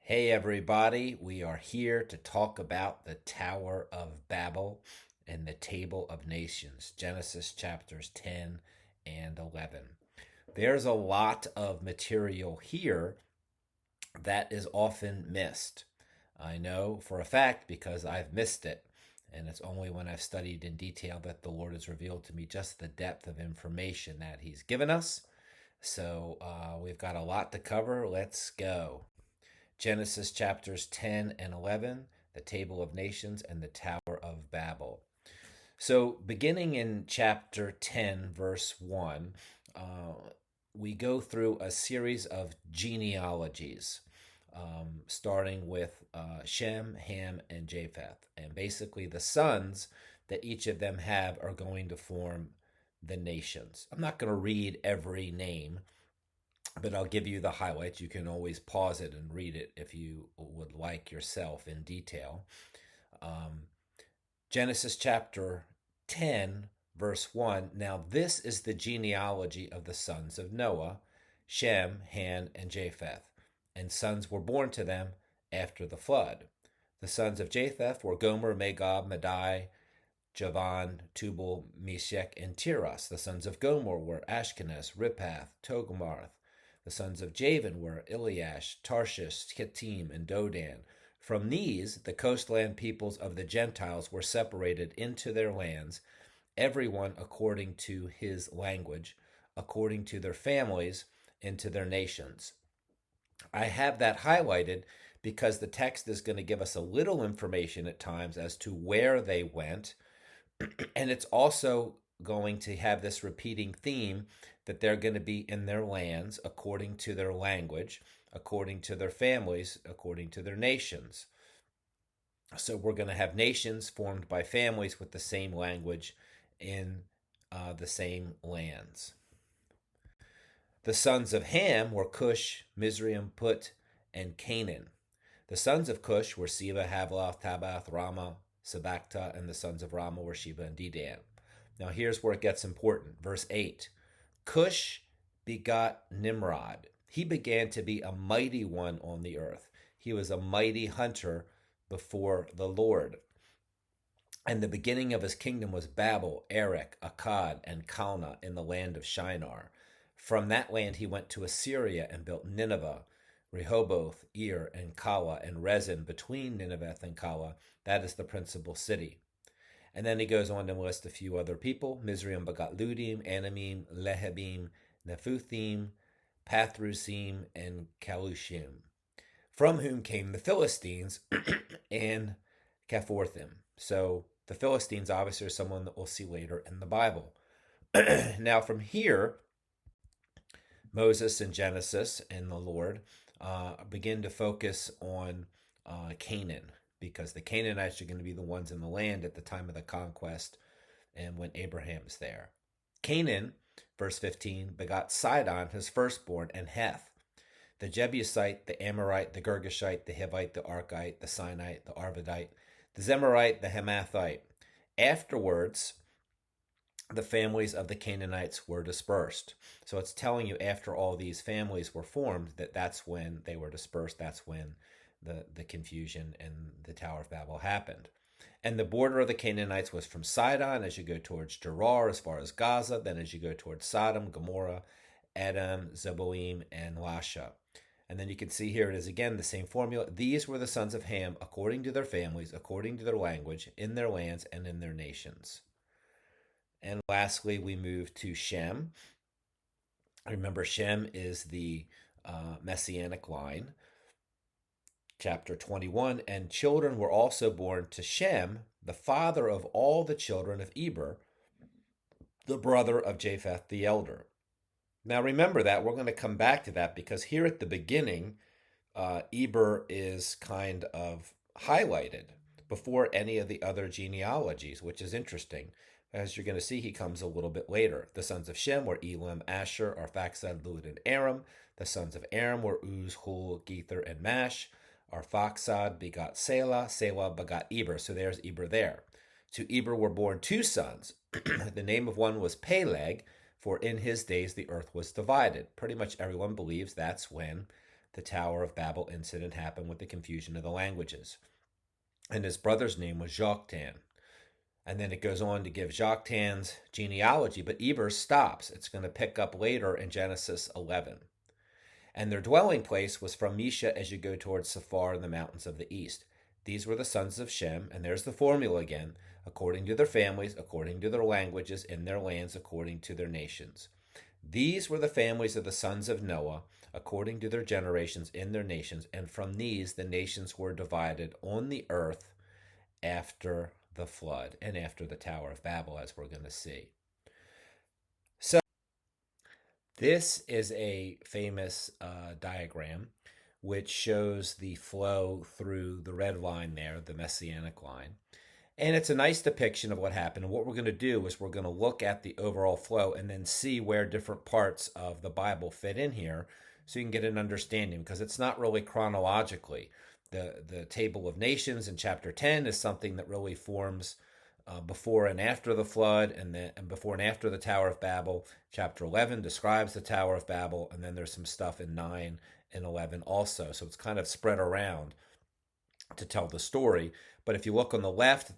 Hey everybody, we are here to talk about the Tower of Babel and the Table of Nations, Genesis chapters 10 and 11. There's a lot of material here that is often missed. I know for a fact because I've missed it, and it's only when I've studied in detail that the Lord has revealed to me just the depth of information that He's given us. So we've got a lot to cover. Let's go. Genesis chapters 10 and 11, the Table of Nations, and the Tower of Babel. So, beginning in chapter 10, verse 1, we go through a series of genealogies, starting with Shem, Ham, and Japheth. And basically, the sons that each of them have are going to form the nations. I'm not going to read every name, but I'll give you the highlights. You can always pause it and read it if you would like yourself in detail. Um, Genesis chapter 10, verse 1. Now, this is the genealogy of the sons of Noah, Shem, Ham, and Japheth. And sons were born to them after the flood. The sons of Japheth were Gomer, Magog, Madai, Javan, Tubal, Meshech, and Tiras. The sons of Gomer were Ashkenaz, Riphath, Togarmah. The sons of Javan were Eliash, Tarshish, Kittim, and Dodan. From these, the coastland peoples of the Gentiles were separated into their lands, everyone according to his language, according to their families, into their nations. I have that highlighted because the text is going to give us a little information at times as to where they went, and it's also going to have this repeating theme that they're going to be in their lands according to their language, according to their families, according to their nations. So we're going to have nations formed by families with the same language in the same lands. The sons of Ham were Cush, Mizraim, Put, and Canaan. The sons of Cush were Seba, Havilah, Tabath, Rama, Sabachta, and the sons of Rama were Sheba and Dedan. Now here's where it gets important. Verse 8. Cush begot Nimrod. He began to be a mighty one on the earth. He was a mighty hunter before the Lord. And the beginning of his kingdom was Babel, Erech, Akkad, and Calneh in the land of Shinar. From that land he went to Assyria and built Nineveh, Rehoboth, Ir, and Kala, and Rezin between Nineveh and Kala. That is the principal city. And then he goes on to list a few other people. Mizraim begot Ludim, Anamim, Lehabim, Nephuthim, Pathrusim, and Calushim, from whom came the Philistines and Caphathim. So the Philistines obviously are someone that we'll see later in the Bible. Now from here, Moses and Genesis and the Lord begin to focus on Canaan, because the Canaanites are going to be the ones in the land at the time of the conquest and when Abraham's there. Canaan, verse 15, begot Sidon, his firstborn, and Heth, the Jebusite, the Amorite, the Girgashite, the Hivite, the Archite, the Sinite, the Arvadite, the Zemarite, the Hamathite. Afterwards, the families of the Canaanites were dispersed. So it's telling you after all these families were formed that's when they were dispersed. That's when the confusion and the Tower of Babel happened. And the border of the Canaanites was from Sidon as you go towards Gerar as far as Gaza, then as you go towards Sodom, Gomorrah, Edom, Zeboim, and Lasha. And then you can see here it is again the same formula. These were the sons of Ham according to their families, according to their language, in their lands and in their nations. And lastly, we move to Shem. Remember, Shem is the messianic line. Chapter 21, and children were also born to Shem, the father of all the children of Eber, the brother of Japheth the elder. Now remember that. We're going to come back to that because here at the beginning, Eber is kind of highlighted before any of the other genealogies, which is interesting. As you're going to see, he comes a little bit later. The sons of Shem were Elam, Asher, Arphaxad, Lud, and Aram. The sons of Aram were Uz, Hul, Gether, and Mash. Arphaxad begot Selah. Selah begot Eber. So there's Eber there. To Eber were born two sons. The name of one was Peleg, for in his days the earth was divided. Pretty much everyone believes that's when the Tower of Babel incident happened with the confusion of the languages. And his brother's name was Joktan. And then it goes on to give Joktan's genealogy, but Eber stops. It's going to pick up later in Genesis 11. And their dwelling place was from Mesha as you go towards Sephar in the mountains of the east. These were the sons of Shem, and there's the formula again, according to their families, according to their languages, in their lands, according to their nations. These were the families of the sons of Noah, according to their generations in their nations, and from these the nations were divided on the earth after the flood and after the Tower of Babel, as we're going to see. So this is a famous diagram which shows the flow through the red line there, the Messianic line. And it's a nice depiction of what happened. And what we're going to do is we're going to look at the overall flow and then see where different parts of the Bible fit in here so you can get an understanding, because it's not really chronologically. The Table of Nations in chapter 10 is something that really forms before and after the flood, and before and after the Tower of Babel. Chapter 11 describes the Tower of Babel, and then there's some stuff in 9 and 11 also. So it's kind of spread around to tell the story. But if you look on the left,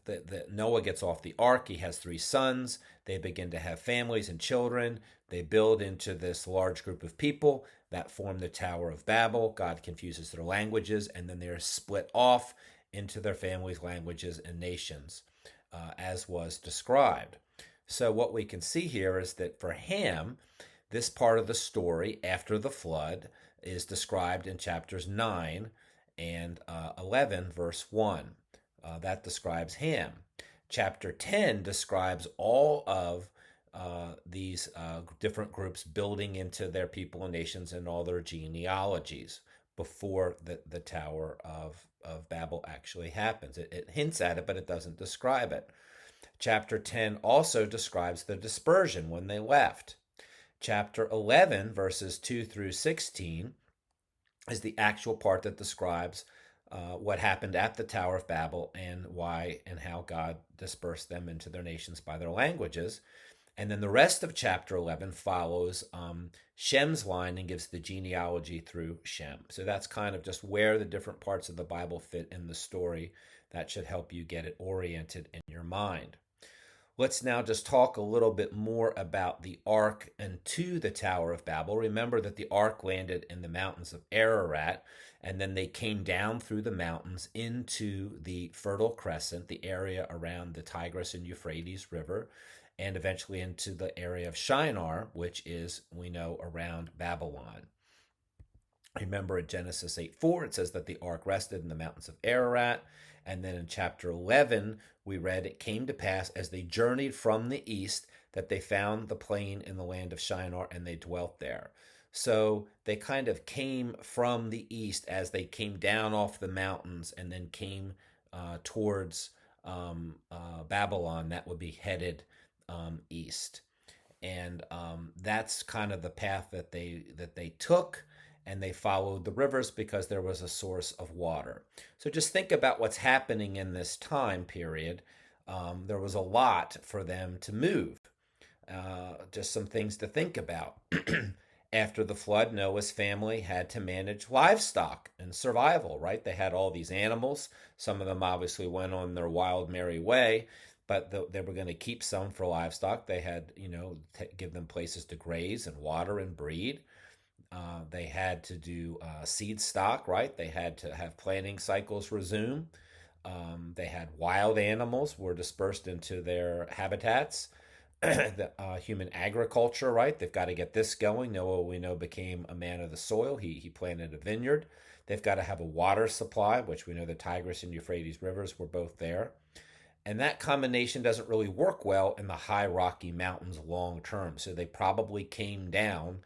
Noah gets off the ark. He has 3 sons. They begin to have families and children. They build into this large group of people that form the Tower of Babel. God confuses their languages, and then they're split off into their families, languages, and nations, as was described. So what we can see here is that for Ham, this part of the story after the flood is described in chapters 9 and 11, verse 1. That describes Ham. Chapter 10 describes all of these different groups building into their people and nations and all their genealogies before the Tower of Babel actually happens. It hints at it, but it doesn't describe it. Chapter 10 also describes the dispersion when they left. Chapter 11, verses 2 through 16, is the actual part that describes what happened at the Tower of Babel and why and how God dispersed them into their nations by their languages. And then the rest of chapter 11 follows Shem's line and gives the genealogy through Shem. So that's kind of just where the different parts of the Bible fit in the story. That should help you get it oriented in your mind. Let's now just talk a little bit more about the ark and to the Tower of Babel. Remember that the ark landed in the mountains of Ararat, and then they came down through the mountains into the Fertile Crescent, the area around the Tigris and Euphrates River, and eventually into the area of Shinar, which is, we know, around Babylon. Remember in Genesis 8:4, it says that the ark rested in the mountains of Ararat. And then in chapter 11, we read, it came to pass as they journeyed from the east that they found the plain in the land of Shinar, and they dwelt there. So they kind of came from the east as they came down off the mountains and then came towards Babylon. That would be headed east. And that's kind of the path that they took. And they followed the rivers because there was a source of water. So just think about what's happening in this time period. There was a lot for them to move. Just some things to think about. After the flood, Noah's family had to manage livestock and survival, right? They had all these animals. Some of them obviously went on their wild, merry way, but they were going to keep some for livestock. They had, give them places to graze and water and breed. They had to do seed stock, right? They had to have planting cycles resume. They had wild animals were dispersed into their habitats. The human agriculture, right? They've got to get this going. Noah, we know, became a man of the soil. He planted a vineyard. They've got to have a water supply, which we know the Tigris and Euphrates rivers were both there. And that combination doesn't really work well in the high Rocky Mountains long term. So they probably came down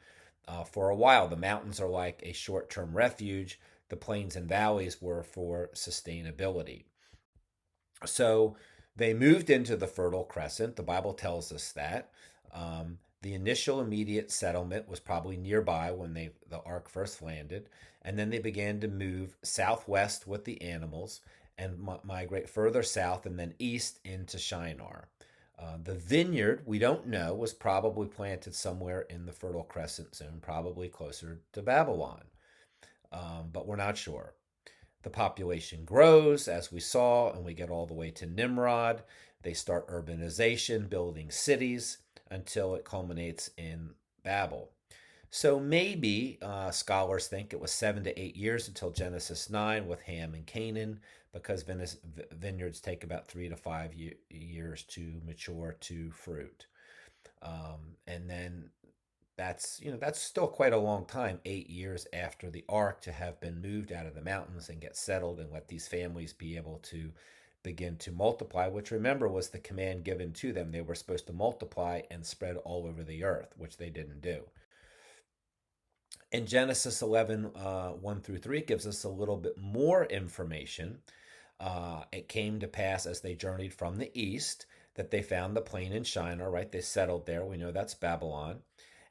for a while. The mountains are like a short-term refuge. The plains and valleys were for sustainability. So they moved into the Fertile Crescent. The Bible tells us that. The initial immediate settlement was probably nearby when the ark first landed. And then they began to move southwest with the animals and migrate further south and then east into Shinar. The vineyard, we don't know, was probably planted somewhere in the Fertile Crescent zone, probably closer to Babylon. we're not sure. The population grows, as we saw, and we get all the way to Nimrod. They start urbanization, building cities, until it culminates in Babel. So maybe scholars think it was 7 to 8 years until Genesis 9 with Ham and Canaan, because vineyards take about 3 to 5 years to mature to fruit. And then that's still quite a long time, 8 years after the ark, to have been moved out of the mountains and get settled and let these families be able to begin to multiply, which, remember, was the command given to them. They were supposed to multiply and spread all over the earth, which they didn't do. In Genesis 11, 1 through 3, gives us a little bit more information. It came to pass as they journeyed from the east that they found the plain in Shinar, right? They settled there. We know that's Babylon.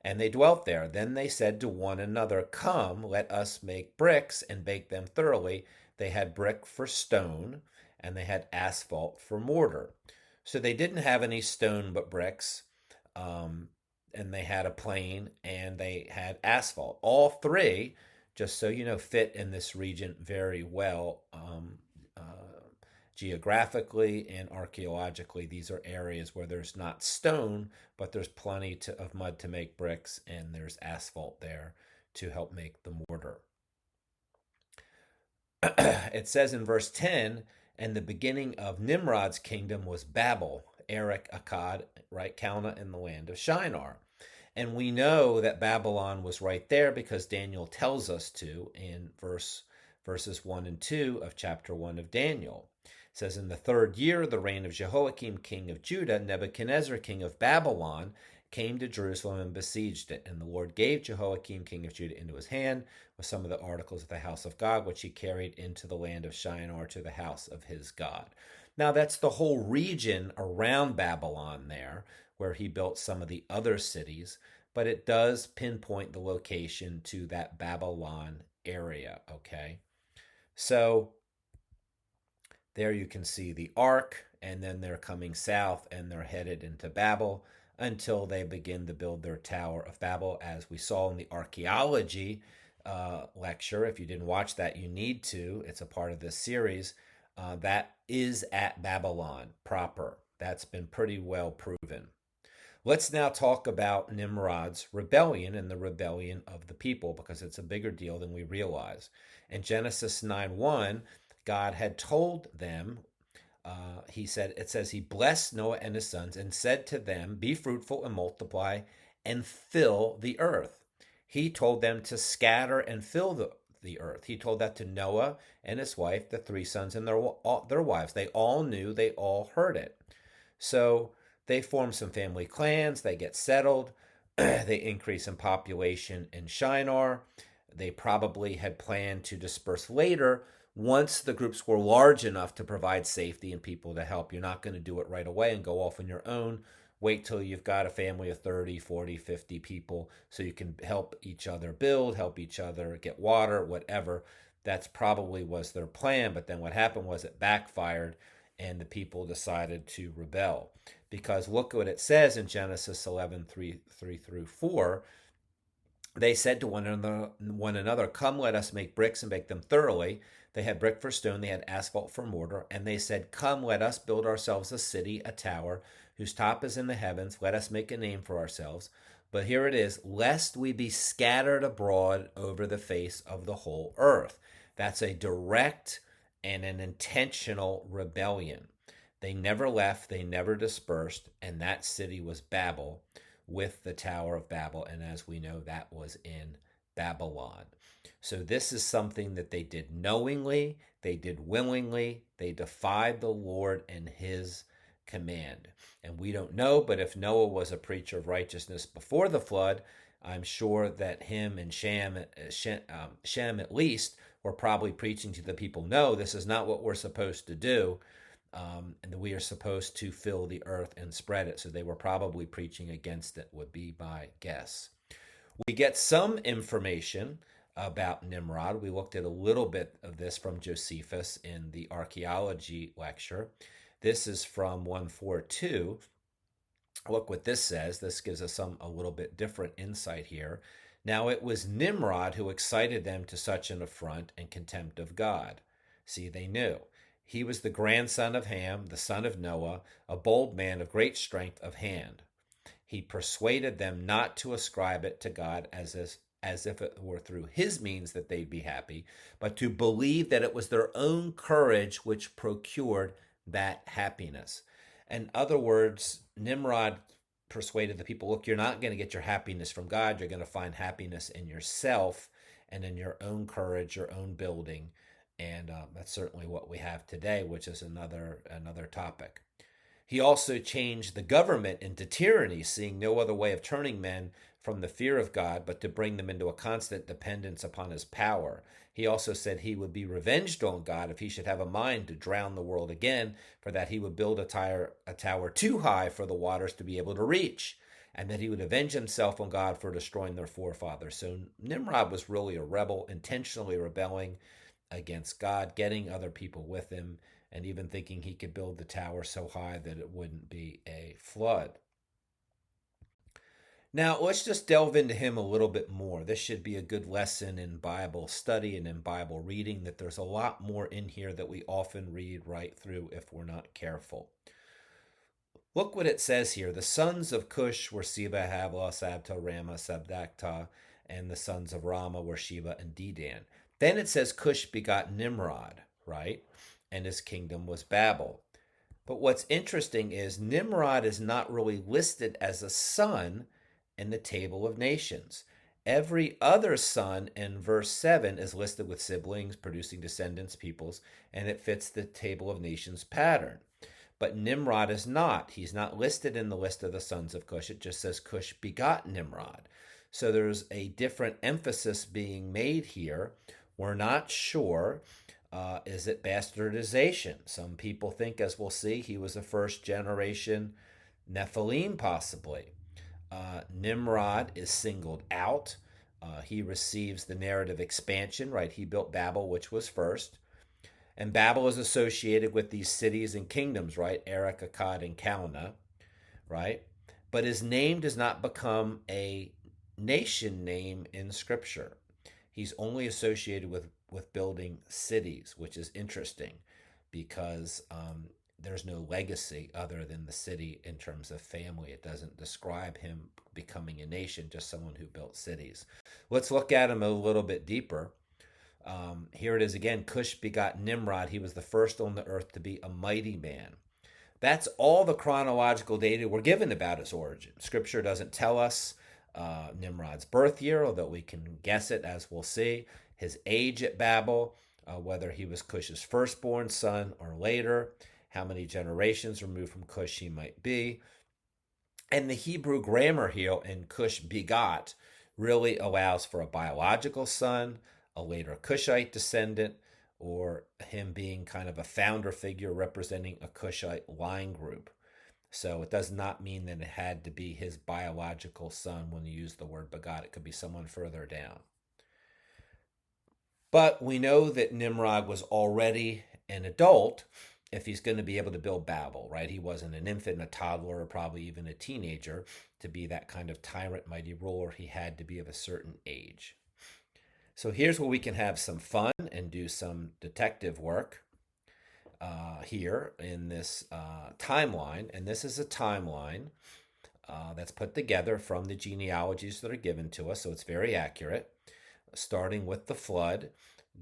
And they dwelt there. Then they said to one another, "Come, let us make bricks and bake them thoroughly." They had brick for stone, and they had asphalt for mortar. So they didn't have any stone but bricks. And they had a plain, and they had asphalt. All three, just so you know, fit in this region very well. Geographically and archaeologically, these are areas where there's not stone, but there's plenty of mud to make bricks, and there's asphalt there to help make the mortar. It says in verse 10, and the beginning of Nimrod's kingdom was Babel, Erech, Akkad, right, Calneh, in the land of Shinar. And we know that Babylon was right there because Daniel tells us to in verses 1 and 2 of chapter 1 of Daniel. It says, in the 3rd year of the reign of Jehoiakim, king of Judah, Nebuchadnezzar, king of Babylon, came to Jerusalem and besieged it. And the Lord gave Jehoiakim, king of Judah, into his hand with some of the articles of the house of God, which he carried into the land of Shinar to the house of his God. Now, that's the whole region around Babylon there, where he built some of the other cities, but it does pinpoint the location to that Babylon area, okay? So there you can see the ark, and then they're coming south, and they're headed into Babel until they begin to build their Tower of Babel, as we saw in the archaeology lecture. If you didn't watch that, you need to. It's a part of this series. That is at Babylon proper. That's been pretty well proven. Let's now talk about Nimrod's rebellion and the rebellion of the people, because it's a bigger deal than we realize. In Genesis 9:1, God had told them, it says, he blessed Noah and his sons and said to them, "Be fruitful and multiply and fill the earth." He told them to scatter and fill the earth. He told that to Noah and his wife, the 3 sons, and their wives. They all knew, they all heard it. So they form some family clans, they get settled, they increase in population in Shinar. They probably had planned to disperse later once the groups were large enough to provide safety and people to help. You're not going to do it right away and go off on your own. Wait till you've got a family of 30, 40, 50 people so you can help each other build, help each other get water, whatever. That's probably was their plan. But then what happened was it backfired, and the people decided to rebel. Because look what it says in Genesis 11:3 through 4. They said to one another, "Come, let us make bricks and bake them thoroughly." They had brick for stone, they had asphalt for mortar. And they said, "Come, let us build ourselves a city, a tower, whose top is in the heavens. Let us make a name for ourselves." But here it is, "lest we be scattered abroad over the face of the whole earth." That's a direct and an intentional rebellion. They never left, they never dispersed, and that city was Babel, with the Tower of Babel. And as we know, that was in Babylon. So this is something that they did knowingly, they did willingly, they defied the Lord and his command. And we don't know, but if Noah was a preacher of righteousness before the flood, I'm sure that him and Shem at least were probably preaching to the people, no, this is not what we're supposed to do. And we are supposed to fill the earth and spread it. So they were probably preaching against it, would be my guess. We get some information about Nimrod. We looked at a little bit of this from Josephus in the archaeology lecture. This is from 142. Look what this says. This gives us a little bit different insight here. Now it was Nimrod who excited them to such an affront and contempt of God. See, they knew. He was the grandson of Ham, the son of Noah, a bold man of great strength of hand. He persuaded them not to ascribe it to God as if it were through his means that they'd be happy, but to believe that it was their own courage which procured that happiness. In other words, Nimrod persuaded the people, look, you're not going to get your happiness from God. You're going to find happiness in yourself and in your own courage, your own building. And that's certainly what we have today, which is another topic. He also changed the government into tyranny, seeing no other way of turning men from the fear of God, but to bring them into a constant dependence upon his power. He also said he would be revenged on God if he should have a mind to drown the world again, for that he would build a tower too high for the waters to be able to reach, and that he would avenge himself on God for destroying their forefathers. So Nimrod was really a rebel, intentionally rebelling against God, getting other people with him, and even thinking he could build the tower so high that it wouldn't be a flood. Now, let's just delve into him a little bit more. This should be a good lesson in Bible study and in Bible reading, that there's a lot more in here that we often read right through if we're not careful. Look what it says here. The sons of Cush were Seba, Havilah, Sabta, Ramah, Sabdaktah, and the sons of Ramah were Sheba and Dedan. Then it says Cush begot Nimrod, right? And his kingdom was Babel. But what's interesting is Nimrod is not really listed as a son in the table of nations. Every other son in verse 7 is listed with siblings, producing descendants, peoples, and it fits the table of nations pattern. But Nimrod is not. He's not listed in the list of the sons of Cush. It just says Cush begot Nimrod. So there's a different emphasis being made here. We're not sure. Is it bastardization? Some people think, as we'll see, he was a first generation Nephilim, possibly. Nimrod is singled out. He receives the narrative expansion, right? He built Babel, which was first. And Babel is associated with these cities and kingdoms, right? Erech, Akkad, and Calneh, right? But his name does not become a nation name in Scripture. He's only associated with building cities, which is interesting because there's no legacy other than the city in terms of family. It doesn't describe him becoming a nation, just someone who built cities. Let's look at him a little bit deeper. Here it is again. Cush begot Nimrod. He was the first on the earth to be a mighty man. That's all the chronological data we're given about his origin. Scripture doesn't tell us Nimrod's birth year, although we can guess it, as we'll see. His age at Babel, whether he was Cush's firstborn son or later, how many generations removed from Cush he might be. And the Hebrew grammar here in Cush begot really allows for a biological son, a later Cushite descendant, or him being kind of a founder figure representing a Cushite line group. So it does not mean that it had to be his biological son when you use the word begot. It could be someone further down. But we know that Nimrod was already an adult if he's going to be able to build Babel, right? He wasn't an infant, a toddler, or probably even a teenager to be that kind of tyrant, mighty ruler. He had to be of a certain age. So here's where we can have some fun and do some detective work here in this timeline. And this is a timeline that's put together from the genealogies that are given to us, so it's very accurate, starting with the flood,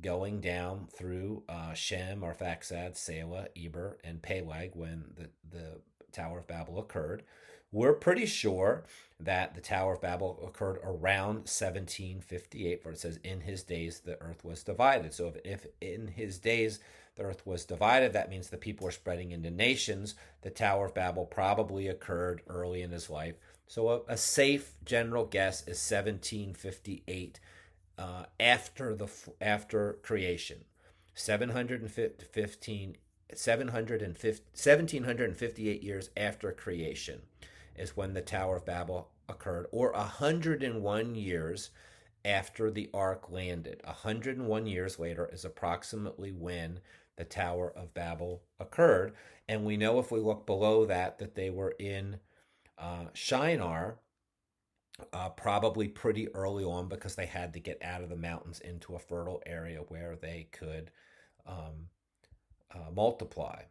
going down through Shem, Arphaxad, Selah, Eber, and Peleg when the Tower of Babel occurred. We're pretty sure that the Tower of Babel occurred around 1758, for it says, in his days the earth was divided. So if in his days the earth was divided, that means the people were spreading into nations. The Tower of Babel probably occurred early in his life. So a safe general guess is 1758 after creation. 1758 years after creation is when the Tower of Babel occurred, or 101 years after the ark landed. 101 years later is approximately when the Tower of Babel occurred. And we know if we look below that they were in Shinar probably pretty early on because they had to get out of the mountains into a fertile area where they could um, multiply.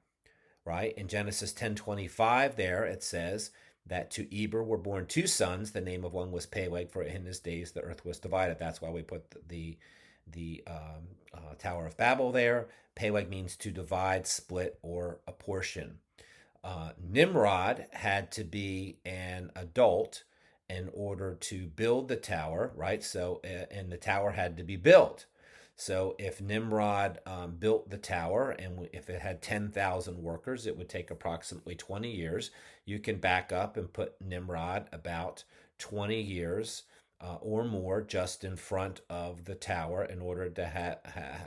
Right? In Genesis 10:25 there it says that to Eber were born two sons. The name of one was Peleg, for in his days the earth was divided. That's why we put the Tower of Babel there. Peleg means to divide, split, or apportion. Nimrod had to be an adult in order to build the tower, right? So, and the tower had to be built. So, if Nimrod built the tower and if it had 10,000 workers, it would take approximately 20 years. You can back up and put Nimrod about 20 years or more just in front of the tower in order to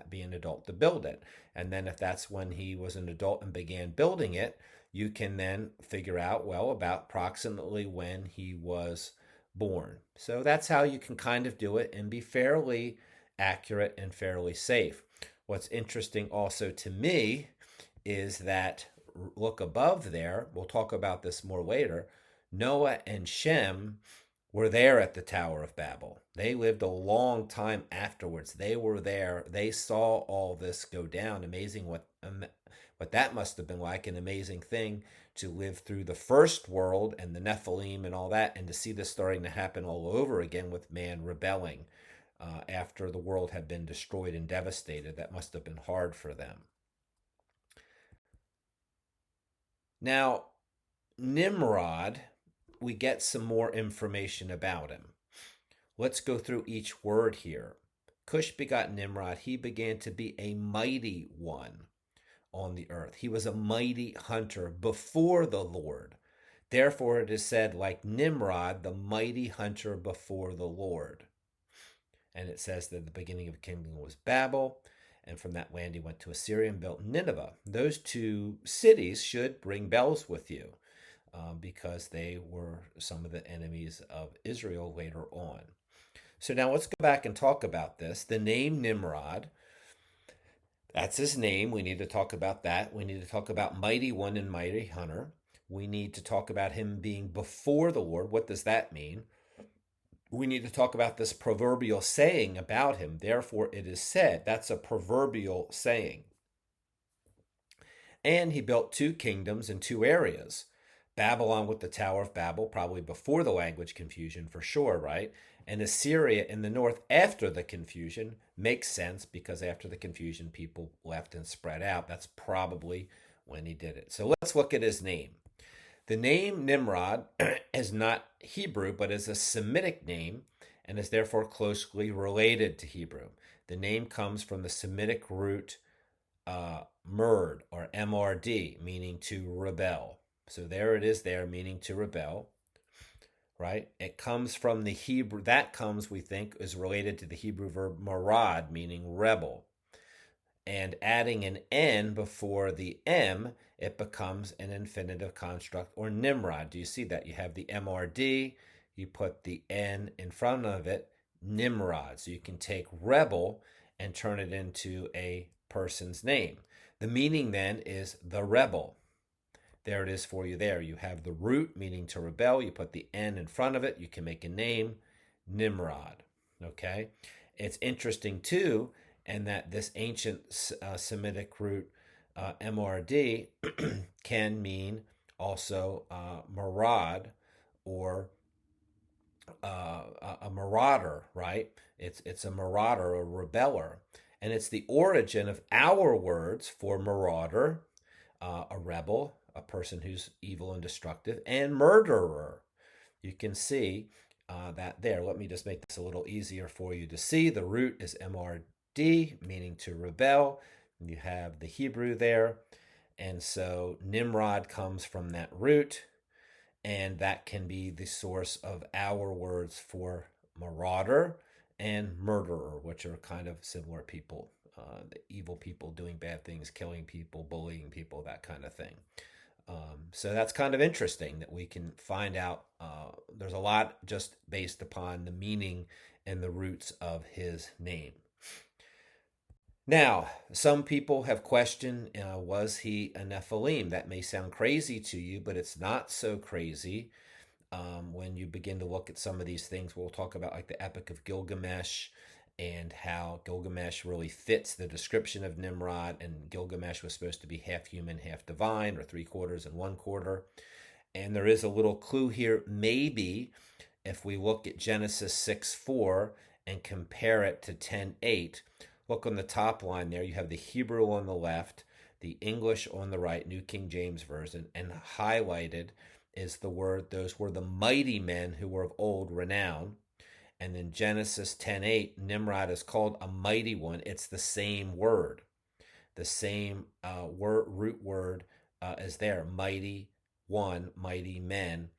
be an adult to build it. And then, if that's when he was an adult and began building it, you can then figure out, well, about approximately when he was born. So that's how you can kind of do it and be fairly accurate and fairly safe. What's interesting also to me is that look above there, we'll talk about this more later. Noah and Shem were there at the Tower of Babel. They lived a long time afterwards. They were there. They saw all this go down. Amazing what that must have been like. An amazing thing to live through the first world and the Nephilim and all that, and to see this starting to happen all over again with man rebelling after the world had been destroyed and devastated. That must have been hard for them. Now, Nimrod, we get some more information about him. Let's go through each word here. Cush begot Nimrod. He began to be a mighty one on the earth. He was a mighty hunter before the Lord. Therefore, it is said, like Nimrod, the mighty hunter before the Lord. And it says that the beginning of the kingdom was Babel, and from that land he went to Assyria and built Nineveh. Those two cities should ring bells with you because they were some of the enemies of Israel later on. So now let's go back and talk about this. The name Nimrod, that's his name. We need to talk about that. We need to talk about mighty one and mighty hunter. We need to talk about him being before the Lord. What does that mean? We need to talk about this proverbial saying about him. Therefore, it is said. That's a proverbial saying. And he built two kingdoms in two areas. Babylon with the Tower of Babel, probably before the language confusion for sure, right? And Assyria in the north after the confusion. Makes sense because after the confusion, people left and spread out. That's probably when he did it. So let's look at his name. The name Nimrod is not Hebrew, but is a Semitic name and is therefore closely related to Hebrew. The name comes from the Semitic root murd, or MRD, meaning to rebel. So there it is there, meaning to rebel, right? It comes from the Hebrew, that comes, we think, is related to the Hebrew verb marad, meaning rebel. And adding an N before the M, it becomes an infinitive construct, or Nimrod. Do you see that? You have the MRD, you put the N in front of it, Nimrod. So you can take rebel and turn it into a person's name. The meaning then is the rebel. There it is for you there. You have the root, meaning to rebel. You put the N in front of it. You can make a name, Nimrod. Okay? It's interesting, too, and that this ancient Semitic root MRD can mean also marad, or a marauder, right? It's a marauder, a rebeller. And it's the origin of our words for marauder, a rebel, a person who's evil and destructive, and murderer. You can see that there. Let me just make this a little easier for you to see. The root is MRD, meaning to rebel. You have the Hebrew there. And so Nimrod comes from that root, and that can be the source of our words for marauder and murderer, which are kind of similar people, the evil people doing bad things, killing people, bullying people, that kind of thing. So that's kind of interesting that we can find out. There's a lot just based upon the meaning and the roots of his name. Now, some people have questioned, was he a Nephilim? That may sound crazy to you, but it's not so crazy. when you begin to look at some of these things. We'll talk about like the Epic of Gilgamesh and how Gilgamesh really fits the description of Nimrod, and Gilgamesh was supposed to be half human, half divine, or three quarters and one quarter. And there is a little clue here. Maybe if we look at Genesis 6:4 and compare it to 10:8, look on the top line there. You have the Hebrew on the left, the English on the right, New King James Version, and highlighted is the word, those were the mighty men who were of old renown. And then Genesis 10:8, Nimrod is called a mighty one. It's the same word. The same root word is there. Mighty one, mighty men.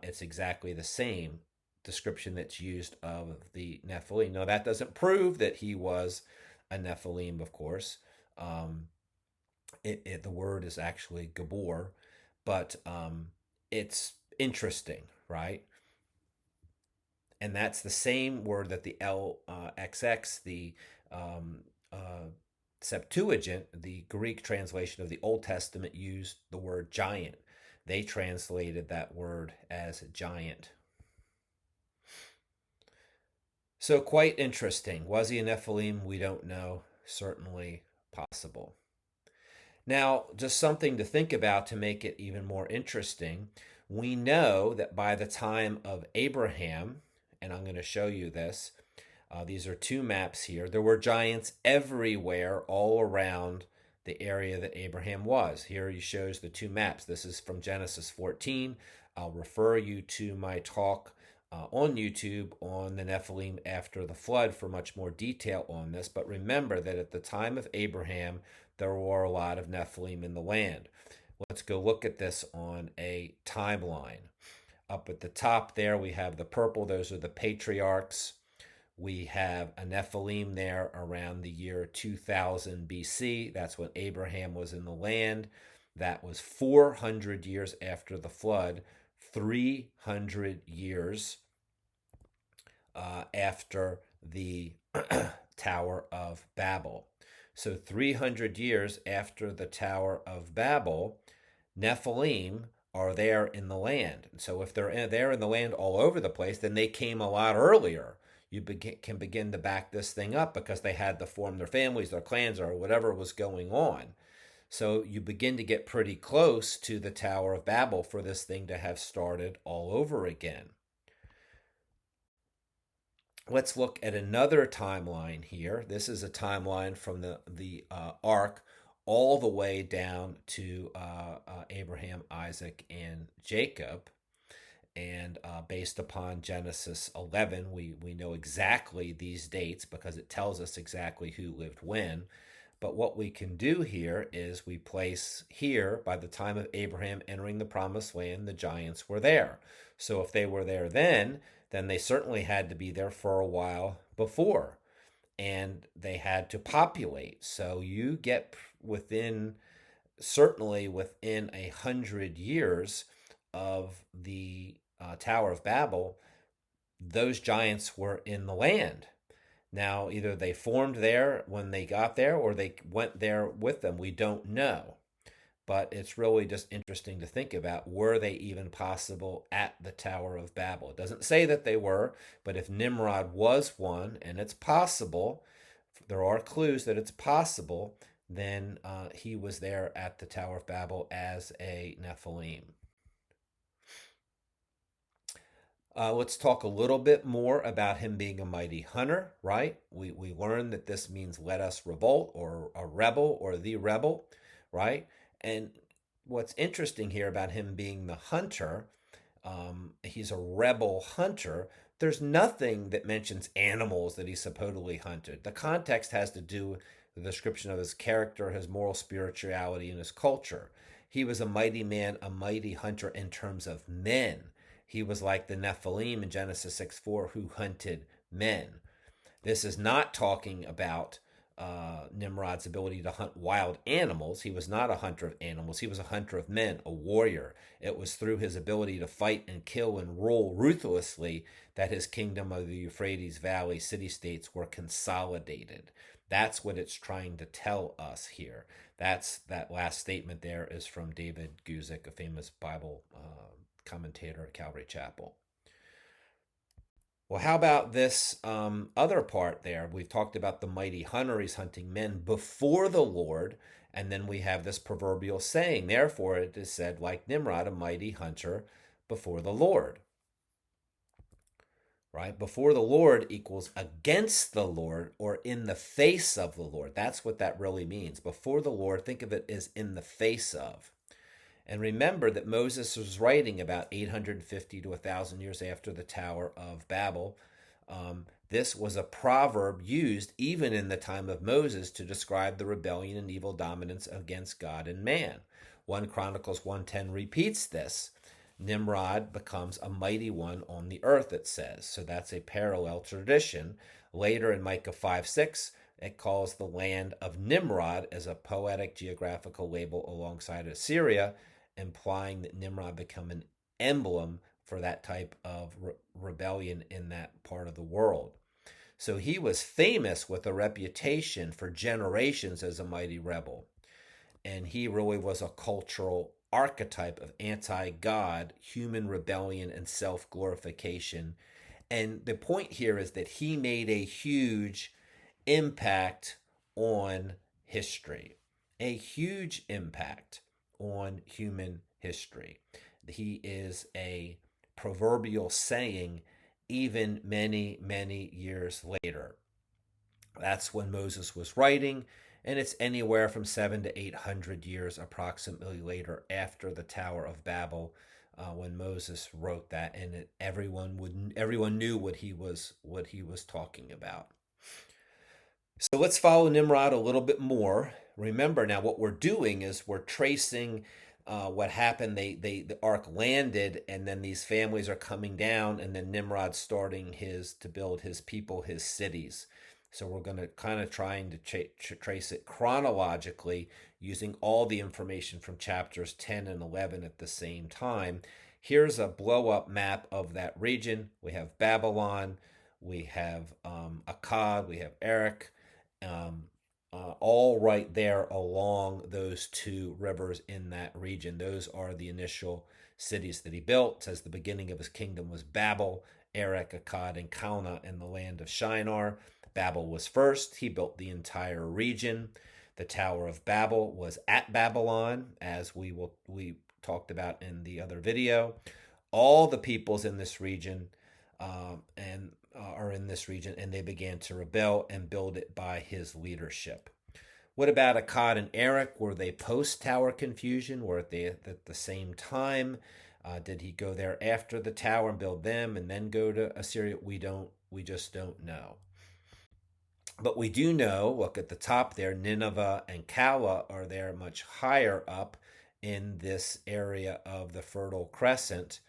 It's exactly the same description that's used of the Nephilim. Now, that doesn't prove that he was a Nephilim, of course. The word is actually Gabor, but it's interesting, right? And that's the same word that the LXX, the Septuagint, the Greek translation of the Old Testament, used the word giant. They translated that word as giant. So quite interesting. Was he a Nephilim? We don't know. Certainly possible. Now, just something to think about to make it even more interesting. We know that by the time of Abraham, and I'm going to show you this, these are two maps here. There were giants everywhere all around the area that Abraham was. Here he shows the two maps. This is from Genesis 14. I'll refer you to my talk on YouTube on the Nephilim after the flood for much more detail on this. But remember that at the time of Abraham, there were a lot of Nephilim in the land. Let's go look at this on a timeline. Up at the top there, we have the purple. Those are the patriarchs. We have a Nephilim there around the year 2000 BC. That's when Abraham was in the land. That was 400 years after the flood, 300 years after the Tower of Babel. So 300 years after the Tower of Babel, Nephilim are there in the land. So if they're there in the land all over the place, then they came a lot earlier. You can begin to back this thing up because they had to form their families, their clans, or whatever was going on. So you begin to get pretty close to the Tower of Babel for this thing to have started all over again. Let's look at another timeline here. This is a timeline from the ark all the way down to Abraham, Isaac, and Jacob. And based upon Genesis 11, we know exactly these dates because it tells us exactly who lived when. But what we can do here is we place here, by the time of Abraham entering the promised land, the giants were there. So if they were there then they certainly had to be there for a while before. And they had to populate. So you get certainly within 100 years of the Tower of Babel, those giants were in the land. Now, either they formed there when they got there or they went there with them. We don't know. But it's really just interesting to think about, were they even possible at the Tower of Babel? It doesn't say that they were, but if Nimrod was one, and it's possible, there are clues that it's possible, then he was there at the Tower of Babel as a Nephilim. Let's talk a little bit more about him being a mighty hunter, right? We learned that this means let us revolt, or a rebel, or the rebel, right? And what's interesting here about him being the hunter, he's a rebel hunter. There's nothing that mentions animals that he supposedly hunted. The context has to do with the description of his character, his moral spirituality, and his culture. He was a mighty man, a mighty hunter in terms of men. He was like the Nephilim in Genesis 6:4 who hunted men. This is not talking about Nimrod's ability to hunt wild animals. He was not a hunter of animals. He was a hunter of men, a warrior. It was through his ability to fight and kill and rule ruthlessly that his kingdom of the Euphrates Valley city-states were consolidated. That's what it's trying to tell us here. That last statement there is from David Guzik, a famous Bible commentator at Calvary Chapel. Well, how about this other part there? We've talked about the mighty hunter. He's hunting men before the Lord. And then we have this proverbial saying, therefore it is said, like Nimrod, a mighty hunter before the Lord. Right? Before the Lord equals against the Lord or in the face of the Lord. That's what that really means. Before the Lord, think of it as in the face of. And remember that Moses was writing about 850 to 1,000 years after the Tower of Babel. This was a proverb used even in the time of Moses to describe the rebellion and evil dominance against God and man. 1 Chronicles 1:10 repeats this. Nimrod becomes a mighty one on the earth, it says. So that's a parallel tradition. Later in Micah 5:6, it calls the land of Nimrod as a poetic geographical label alongside Assyria, implying that Nimrod become an emblem for that type of rebellion in that part of the world. So he was famous with a reputation for generations as a mighty rebel. And he really was a cultural archetype of anti-God, human rebellion, and self-glorification. And the point here is that he made a huge impact on history, a huge impact on human history. He is a proverbial saying even many, many years later. That's when Moses was writing, and it's anywhere from 700 to 800 years approximately later after the Tower of Babel, when Moses wrote that, and everyone knew what he was talking about. So let's follow Nimrod a little bit more. Remember now, what we're doing is we're tracing what happened. The ark landed, and then these families are coming down, and then Nimrod starting to build his people, his cities. So we're going to kind of trying to trace it chronologically using all the information from chapters 10 and 11 at the same time. Here's a blow-up map of that region. We have Babylon, we have Akkad, we have Erech, all right there along those two rivers in that region. Those are the initial cities that he built. It says the beginning of his kingdom was Babel, Erech, Akkad, and Calneh in the land of Shinar. Babel was first. He built the entire region. The Tower of Babel was at Babylon, as we talked about in the other video. All the peoples in this region are in this region, and they began to rebel and build it by his leadership. What about Akkad and Erech? Were they post-tower confusion? Were they at the same time? Did he go there after the tower and build them and then go to Assyria? We just don't know. But we do know, look at the top there, Nineveh and Calah are there much higher up in this area of the Fertile Crescent.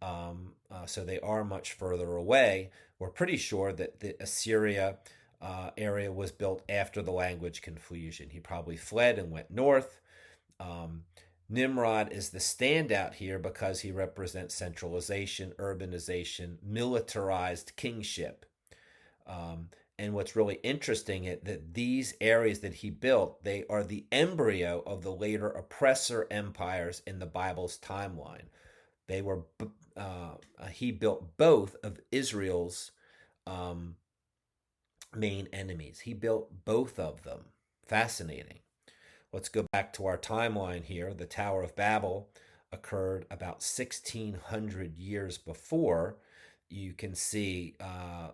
So they are much further away. We're pretty sure that the Assyria area was built after the language confusion. He probably fled and went north. Nimrod is the standout here because he represents centralization, urbanization, militarized kingship. And what's really interesting is that these areas that he built, they are the embryo of the later oppressor empires in the Bible's timeline. He built both of Israel's main enemies. He built both of them. Fascinating. Let's go back to our timeline here. The Tower of Babel occurred about 1,600 years before. You can see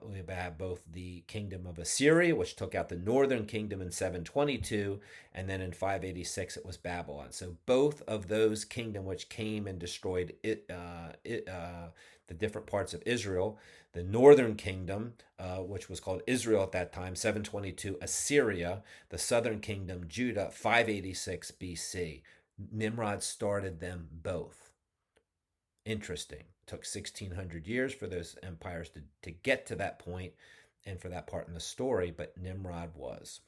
we have both the kingdom of Assyria, which took out the northern kingdom in 722, and then in 586 it was Babylon. So both of those kingdoms which came and destroyed the different parts of Israel, the northern kingdom, which was called Israel at that time, 722 Assyria, the southern kingdom, Judah, 586 BC. Nimrod started them both. Interesting. It took 1,600 years for those empires to get to that point and for that part in the story, but Nimrod was.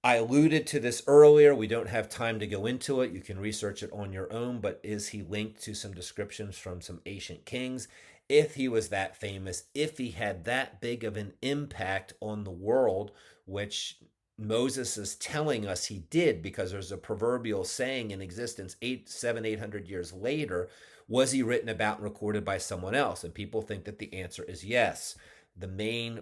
I alluded to this earlier. We don't have time to go into it. You can research it on your own, but is he linked to some descriptions from some ancient kings? If he was that famous, if he had that big of an impact on the world, which Moses is telling us he did, because there's a proverbial saying in existence 800 years later. Was he written about and recorded by someone else? And people think that the answer is yes. The main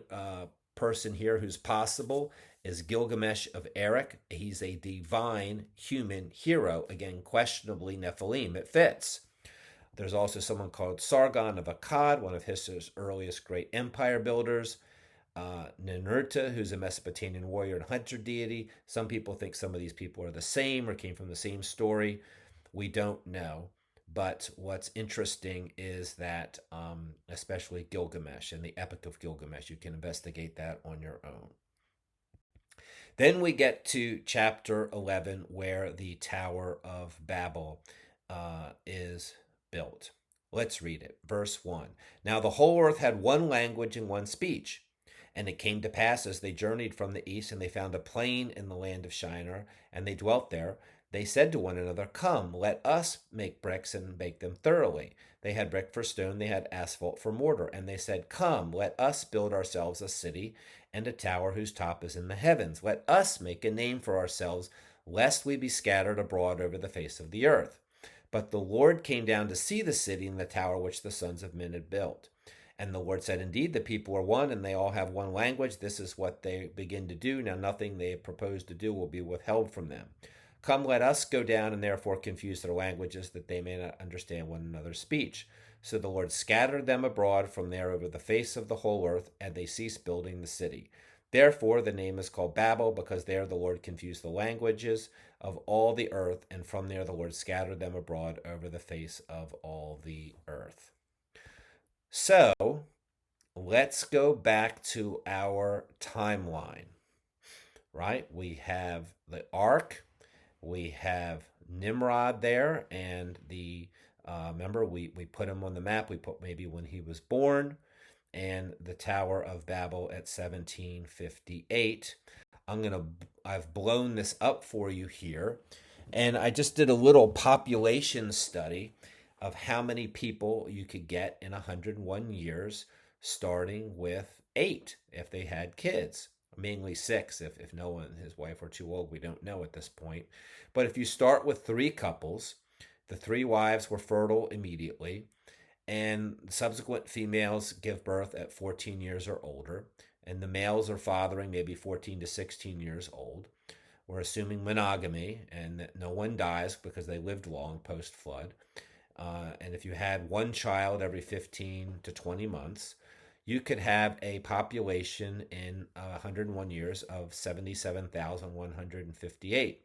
person here who's possible is Gilgamesh of Erech. He's a divine human hero. Again, questionably Nephilim. It fits. There's also someone called Sargon of Akkad, one of history's earliest great empire builders. Ninurta, who's a Mesopotamian warrior and hunter deity. Some people think some of these people are the same or came from the same story. We don't know. But what's interesting is that, especially Gilgamesh and the Epic of Gilgamesh, you can investigate that on your own. Then we get to chapter 11, where the Tower of Babel is built. Let's read it. Verse 1. Now the whole earth had one language and one speech. And it came to pass, as they journeyed from the east, and they found a plain in the land of Shinar, and they dwelt there, they said to one another, Come, let us make bricks and bake them thoroughly. They had brick for stone, they had asphalt for mortar. And they said, Come, let us build ourselves a city and a tower whose top is in the heavens. Let us make a name for ourselves, lest we be scattered abroad over the face of the earth. But the Lord came down to see the city and the tower which the sons of men had built. And the Lord said, Indeed, the people are one, and they all have one language. This is what they begin to do. Now nothing they have proposed to do will be withheld from them. Come, let us go down and therefore confuse their languages, that they may not understand one another's speech. So the Lord scattered them abroad from there over the face of the whole earth, and they ceased building the city. Therefore the name is called Babel, because there the Lord confused the languages of all the earth, and from there the Lord scattered them abroad over the face of all the earth. So let's go back to our timeline, right? We have the ark, we have Nimrod there, and remember, we put him on the map. We put maybe when he was born, and the Tower of Babel at 1758. I've blown this up for you here, and I just did a little population study of how many people you could get in 101 years, starting with 8 if they had kids, mainly 6 if Noah and his wife were too old. We don't know at this point. But if you start with 3 couples, the 3 wives were fertile immediately, and subsequent females give birth at 14 years or older, and the males are fathering maybe 14 to 16 years old. We're assuming monogamy and that no one dies because they lived long post-flood. And if you had one child every 15 to 20 months, you could have a population in 101 years of 77,158,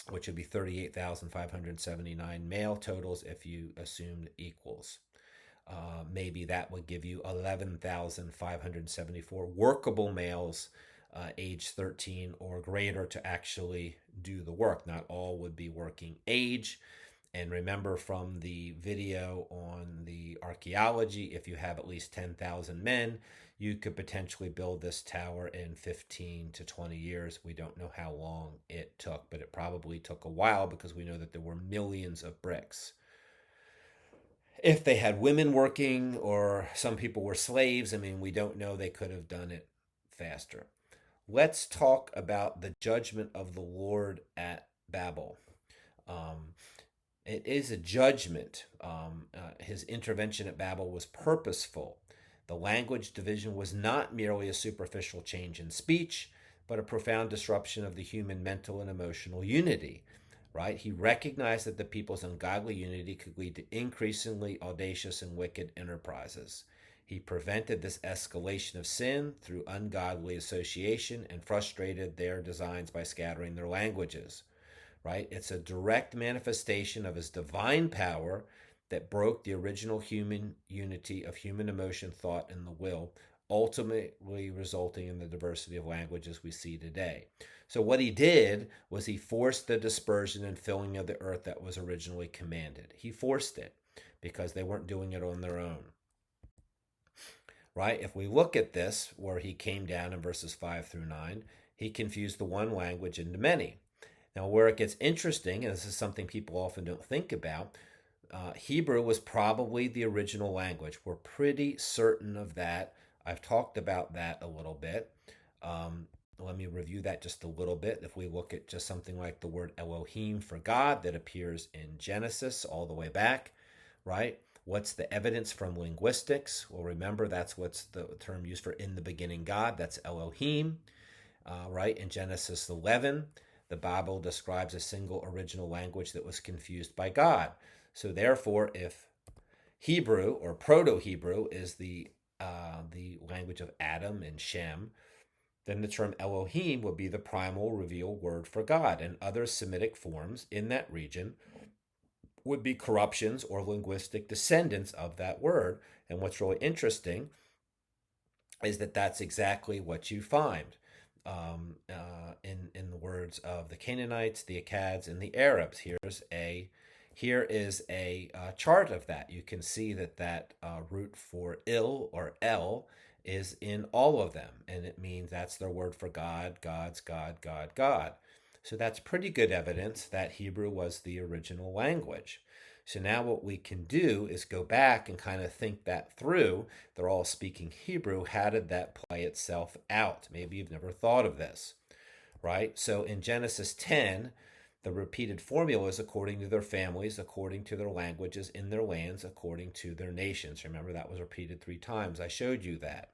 which would be 38,579 male totals if you assumed equals. Maybe that would give you 11,574 workable males age 13 or greater to actually do the work. Not all would be working age. And remember from the video on the archaeology, if you have at least 10,000 men, you could potentially build this tower in 15 to 20 years. We don't know how long it took, but it probably took a while because we know that there were millions of bricks. If they had women working or some people were slaves, we don't know. They could have done it faster. Let's talk about the judgment of the Lord at Babel. It is a judgment. His intervention at Babel was purposeful. The language division was not merely a superficial change in speech, but a profound disruption of the human mental and emotional unity. Right? He recognized that the people's ungodly unity could lead to increasingly audacious and wicked enterprises. He prevented this escalation of sin through ungodly association and frustrated their designs by scattering their languages. Right? It's a direct manifestation of his divine power that broke the original human unity of human emotion, thought, and the will, ultimately resulting in the diversity of languages we see today. So what he did was he forced the dispersion and filling of the earth that was originally commanded. He forced it because they weren't doing it on their own. Right? If we look at this, where he came down in verses 5 through 9, he confused the one language into many. Now, where it gets interesting, and this is something people often don't think about, Hebrew was probably the original language. We're pretty certain of that. I've talked about that a little bit. Let me review that just a little bit. If we look at just something like the word Elohim for God that appears in Genesis all the way back, right? What's the evidence from linguistics? Well, remember that's what's the term used for in the beginning God. That's Elohim, right? In Genesis 11, the Bible describes a single original language that was confused by God. So therefore, if Hebrew or Proto-Hebrew is the language of Adam and Shem, then the term Elohim would be the primal revealed word for God, and other Semitic forms in that region would be corruptions or linguistic descendants of that word. And what's really interesting is that that's exactly what you find in the words of the Canaanites, the Akkads, and the Arabs. Here is a chart of that. You can see that root for il or el is in all of them, and it means that's their word for God, God's God, God, God. So that's pretty good evidence that Hebrew was the original language. So now what we can do is go back and kind of think that through. They're all speaking Hebrew. How did that play itself out? Maybe you've never thought of this, right? So in Genesis 10, the repeated formula is according to their families, according to their languages, in their lands, according to their nations. Remember, that was repeated 3 times. I showed you that,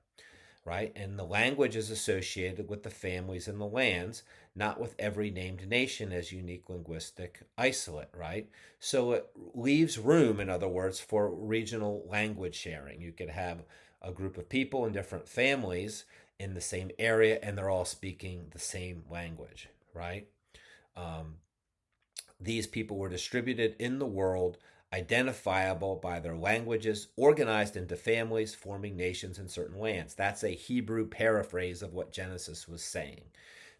right? And the language is associated with the families and the lands, not with every named nation as unique linguistic isolate, right? So it leaves room, in other words, for regional language sharing. You could have a group of people in different families in the same area, and they're all speaking the same language, right? These people were distributed in the world, identifiable by their languages, organized into families, forming nations in certain lands. That's a Hebrew paraphrase of what Genesis was saying.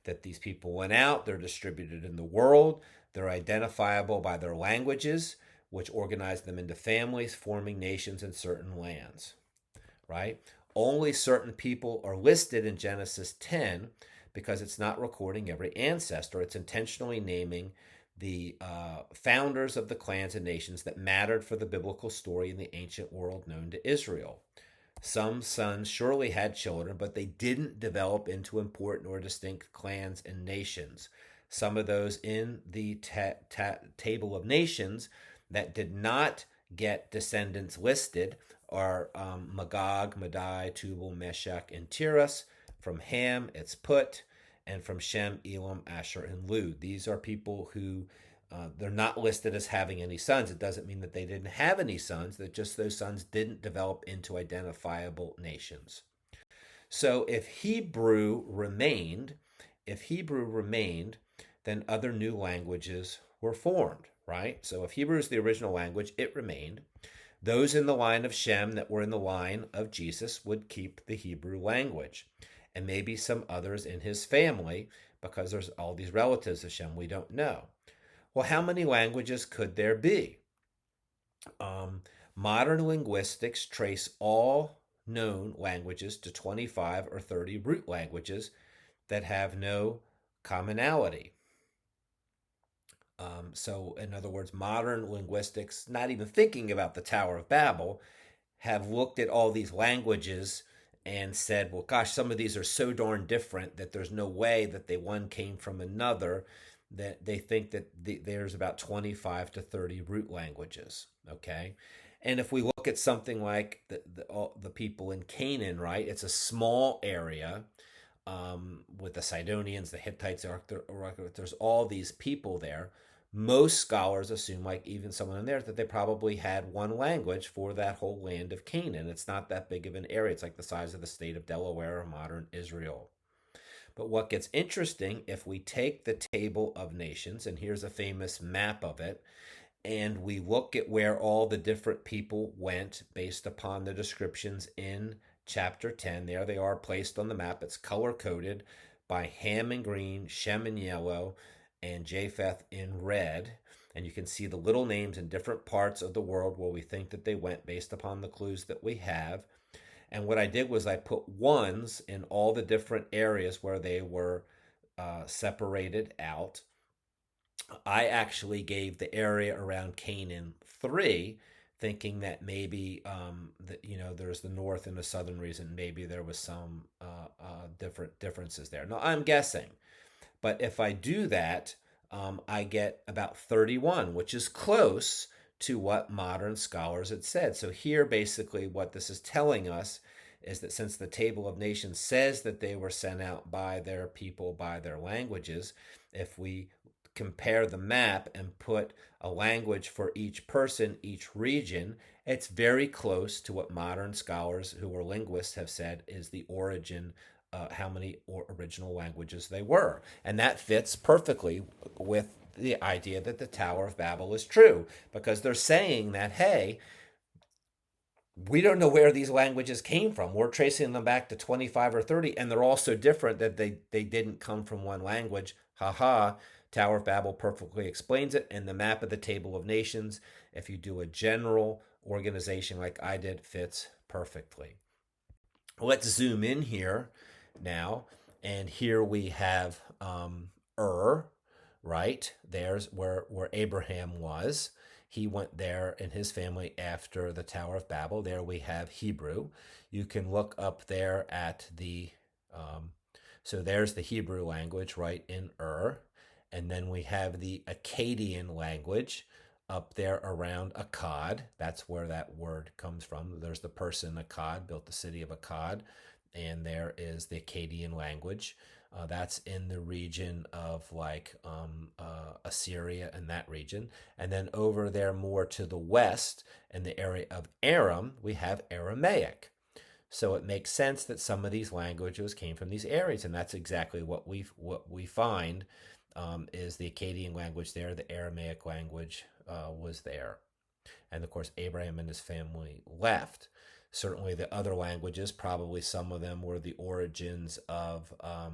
That these people went out, they're distributed in the world, they're identifiable by their languages, which organized them into families, forming nations in certain lands, right? Only certain people are listed in Genesis 10 because it's not recording every ancestor. It's intentionally naming the founders of the clans and nations that mattered for the biblical story in the ancient world known to Israel. Some sons surely had children, but they didn't develop into important or distinct clans and nations. Some of those in the table of nations that did not get descendants listed are Magog, Madai, Tubal, Meshach, and Tiras. From Ham, it's Put, and from Shem, Elam, Asher, and Lud. These are people who they're not listed as having any sons. It doesn't mean that they didn't have any sons, that just those sons didn't develop into identifiable nations. So if Hebrew remained, then other new languages were formed, right? So if Hebrew is the original language, it remained. Those in the line of Shem that were in the line of Jesus would keep the Hebrew language, and maybe some others in his family, because there's all these relatives of Shem we don't know. Well, how many languages could there be? Modern linguistics trace all known languages to 25 or 30 root languages that have no commonality. So, in other words, modern linguistics, not even thinking about the Tower of Babel, have looked at all these languages and said, well, gosh, some of these are so darn different that there's no way that one came from another, that they think that there's about 25 to 30 root languages, okay? And if we look at something like the people in Canaan, right, it's a small area with the Sidonians, the Hittites, there's all these people there. Most scholars assume, like even someone in there, that they probably had one language for that whole land of Canaan. It's not that big of an area. It's like the size of the state of Delaware or modern Israel. But what gets interesting, if we take the table of nations, and here's a famous map of it, and we look at where all the different people went based upon the descriptions in chapter 10, there they are placed on the map. It's color coded by Ham in green, Shem in yellow, and Japheth in red. And you can see the little names in different parts of the world where we think that they went based upon the clues that we have. And what I did was I put ones in all the different areas where they were separated out. I actually gave the area around Canaan 3, thinking that maybe there's the north and the southern region. Maybe there was some different differences there. Now I'm guessing, but if I do that, I get about 31, which is close to what modern scholars had said. So here, basically, what this is telling us is that since the Table of Nations says that they were sent out by their people, by their languages, if we compare the map and put a language for each person, each region, it's very close to what modern scholars who are linguists have said is the origin, how many original languages they were. And that fits perfectly with the idea that the Tower of Babel is true, because they're saying that, hey, we don't know where these languages came from. We're tracing them back to 25 or 30, and they're all so different that they didn't come from one language. Ha ha. Tower of Babel perfectly explains it. And the map of the Table of Nations, if you do a general organization like I did, fits perfectly. Let's zoom in here now. And here we have right? There's where Abraham was. He went there and his family after the Tower of Babel. There we have Hebrew. You can look up there at so there's the Hebrew language right in And then we have the Akkadian language up there around Akkad. That's where that word comes from. There's the person Akkad, built the city of Akkad. And there is the Akkadian language. That's in the region of Assyria and that region. And then over there more to the west in the area of Aram, we have Aramaic. So it makes sense that some of these languages came from these areas. And that's exactly what we find is the Akkadian language there. The Aramaic language was there. And of course, Abraham and his family left. Certainly the other languages, probably some of them were the origins of, of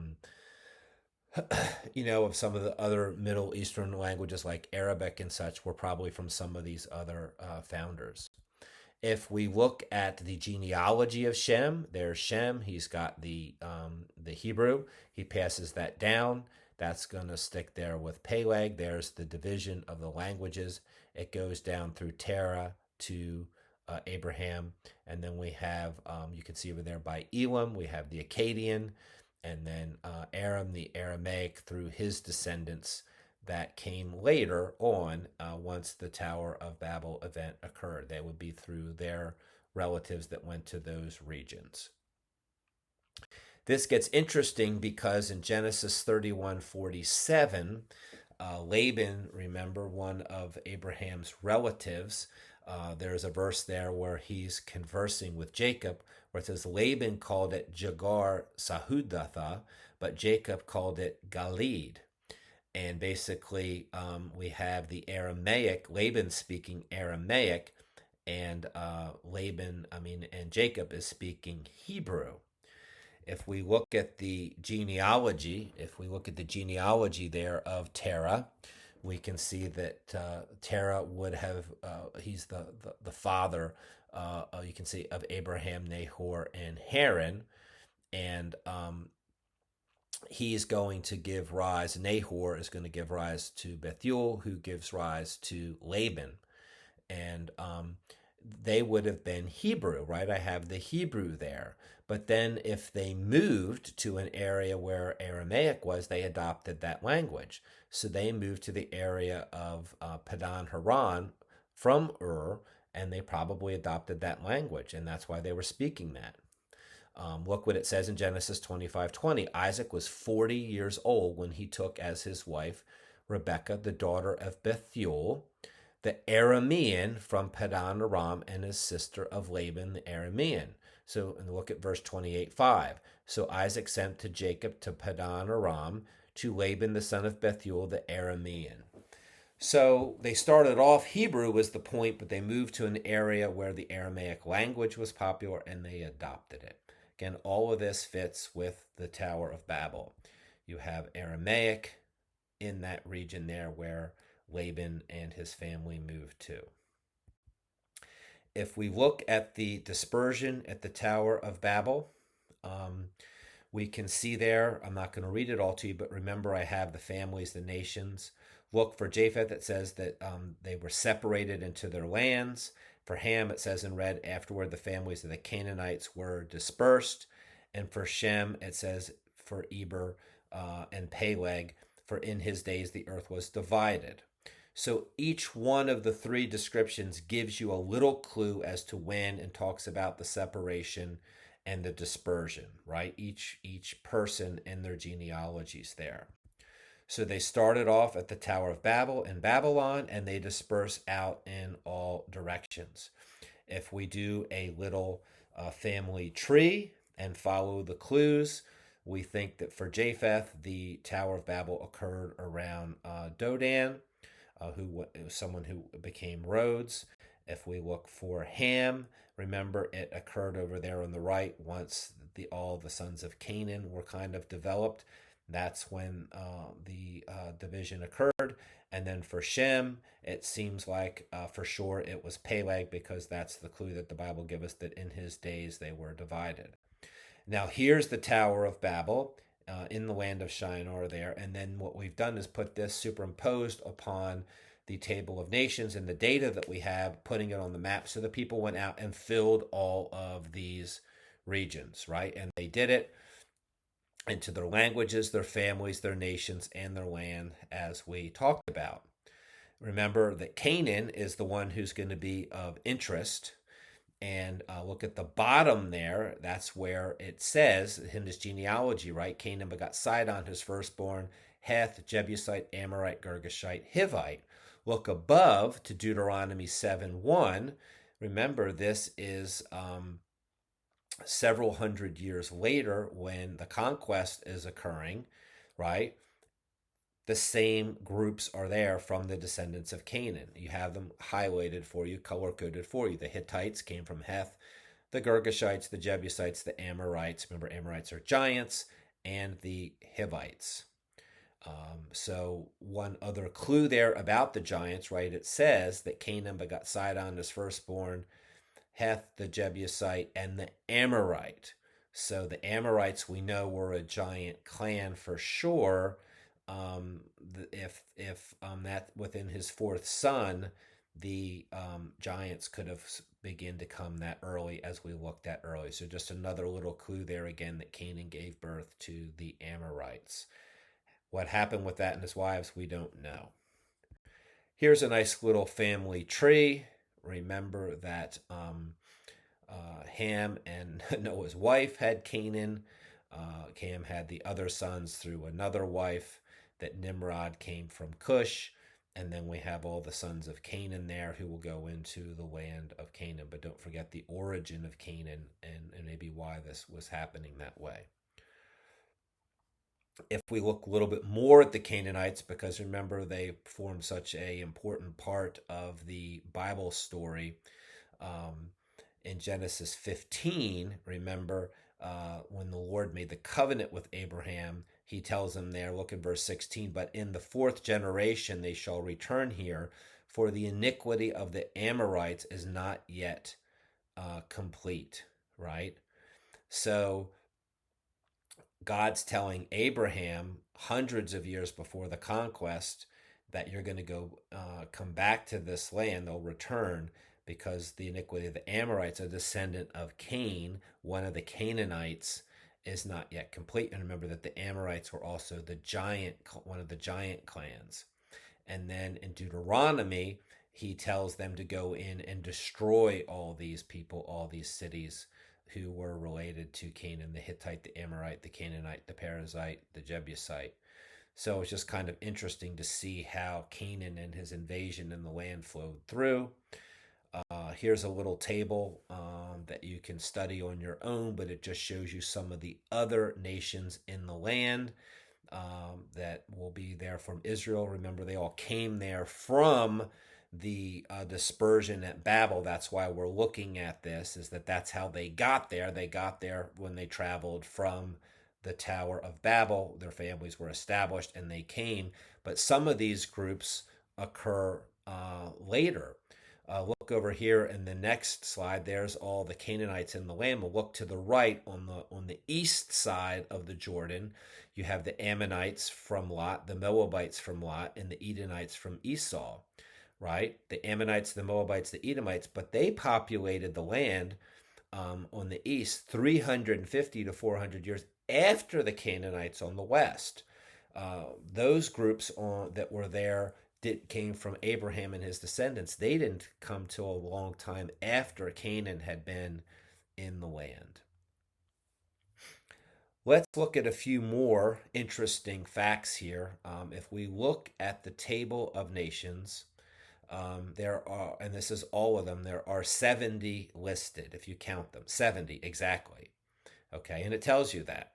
some of the other Middle Eastern languages like Arabic and such were probably from some of these other founders. If we look at the genealogy of Shem, there's Shem. He's got the Hebrew. He passes that down. That's going to stick there with Peleg. There's the division of the languages. It goes down through Terah to Abraham. And then we have, you can see over there by Elam, we have the Akkadian, and then Aram, the Aramaic, through his descendants that came later on once the Tower of Babel event occurred. They would be through their relatives that went to those regions. This gets interesting because in Genesis 31:47, Laban, remember, one of Abraham's relatives, there's a verse there where he's conversing with Jacob, where it says Laban called it Jagar Sahudatha, but Jacob called it Galeed. And basically, we have the Aramaic, Laban speaking Aramaic, and Jacob is speaking Hebrew. If we look at the genealogy, there of Terah, we can see that Terah would have, he's the father, you can see, of Abraham, Nahor, and Haran. And he's going to give rise, Nahor is going to give rise to Bethuel, who gives rise to Laban. And they would have been Hebrew, right? I have the Hebrew there. But then if they moved to an area where Aramaic was, they adopted that language. So they moved to the area of Padan Haran from and they probably adopted that language, and that's why they were speaking that. Look what it says in Genesis 25:20. Isaac was 40 years old when he took as his wife Rebekah, the daughter of Bethuel, the Aramean from Padan Aram, and his sister of Laban, the Aramean. So, and look at verse 28:5. So Isaac sent to Jacob to Padan Aram, to Laban, the son of Bethuel, the Aramean. So they started off, Hebrew was the point, but they moved to an area where the Aramaic language was popular and they adopted it. Again, all of this fits with the Tower of Babel. You have Aramaic in that region there where Laban and his family moved to. If we look at the dispersion at the Tower of Babel, we can see there, I'm not going to read it all to you, but remember I have the families, the nations. Look for Japheth, it says that they were separated into their lands. For Ham, it says in red, afterward the families of the Canaanites were dispersed. And for Shem, it says for Eber and Peleg, for in his days the earth was divided. So each one of the three descriptions gives you a little clue as to when, and talks about the separation and the dispersion, right? Each person and their genealogies there. So they started off at the Tower of Babel in Babylon, and they disperse out in all directions. If we do a little family tree and follow the clues, we think that for Japheth, the Tower of Babel occurred around Dodan, who was someone who became Rhodes. If we look for Ham, remember it occurred over there on the right once all the sons of Canaan were kind of developed. That's when the division occurred. And then for Shem, it seems like for sure it was Peleg, because that's the clue that the Bible gives us, that in his days they were divided. Now here's the Tower of Babel in the land of Shinar there. And then what we've done is put this superimposed upon the table of nations and the data that we have, putting it on the map. So the people went out and filled all of these regions, right? And they did it into their languages, their families, their nations, and their land, as we talked about. Remember that Canaan is the one who's going to be of interest. And look at the bottom there. That's where it says in his genealogy, right? Canaan begot Sidon, his firstborn, Heth, Jebusite, Amorite, Girgashite, Hivite. Look above to Deuteronomy 7:1. Remember, this is several hundred years later when the conquest is occurring, right? The same groups are there from the descendants of Canaan. You have them highlighted for you, color-coded for you. The Hittites came from Heth, the Girgashites, the Jebusites, the Amorites. Remember, Amorites are giants, and the Hivites. So one other clue there about the giants, right? It says that Canaan begot Sidon, his firstborn, Heth, the Jebusite, and the Amorite. So the Amorites, we know, were a giant clan for sure. If that within his fourth son, the giants could have begun to come that early, as we looked at earlier. So just another little clue there again, that Canaan gave birth to the Amorites. What happened with that and his wives, we don't know. Here's a nice little family tree. Remember that Ham and Noah's wife had Canaan. Ham had the other sons through another wife, that Nimrod came from Cush. And then we have all the sons of Canaan there who will go into the land of Canaan. But don't forget the origin of Canaan and maybe why this was happening that way. If we look a little bit more at the Canaanites, because remember they form such an important part of the Bible story, in Genesis 15, remember when the Lord made the covenant with Abraham, he tells him there, look in verse 16, but in the fourth generation they shall return here, for the iniquity of the Amorites is not yet complete, right? So God's telling Abraham hundreds of years before the conquest that you're going to go come back to this land. They'll return because the iniquity of the Amorites, a descendant of Cain, one of the Canaanites, is not yet complete. And remember that the Amorites were also one of the giant clans. And then in Deuteronomy, he tells them to go in and destroy all these people, all these cities who were related to Canaan, the Hittite, the Amorite, the Canaanite, the Perizzite, the Jebusite. So it's just kind of interesting to see how Canaan and his invasion in the land flowed through. Here's a little table that you can study on your own, but it just shows you some of the other nations in the land that will be there from Israel. Remember, they all came there from the dispersion at Babel. That's why we're looking at this, is that's how they got there. They got there when they traveled from the Tower of Babel. Their families were established and they came. But some of these groups occur later. Look over here in the next slide. There's all the Canaanites in the land. We'll look to the right on the east side of the Jordan. You have the Ammonites from Lot, the Moabites from Lot, and the Edomites from Esau. right? The Ammonites, the Moabites, the Edomites, but they populated the land on the east 350 to 400 years after the Canaanites on the west. Those groups that were there came from Abraham and his descendants. They didn't come till a long time after Canaan had been in the land. Let's look at a few more interesting facts here. If we look at the table of nations, there are, and this is all of them, there are 70 listed, if you count them. 70, exactly. Okay, and it tells you that.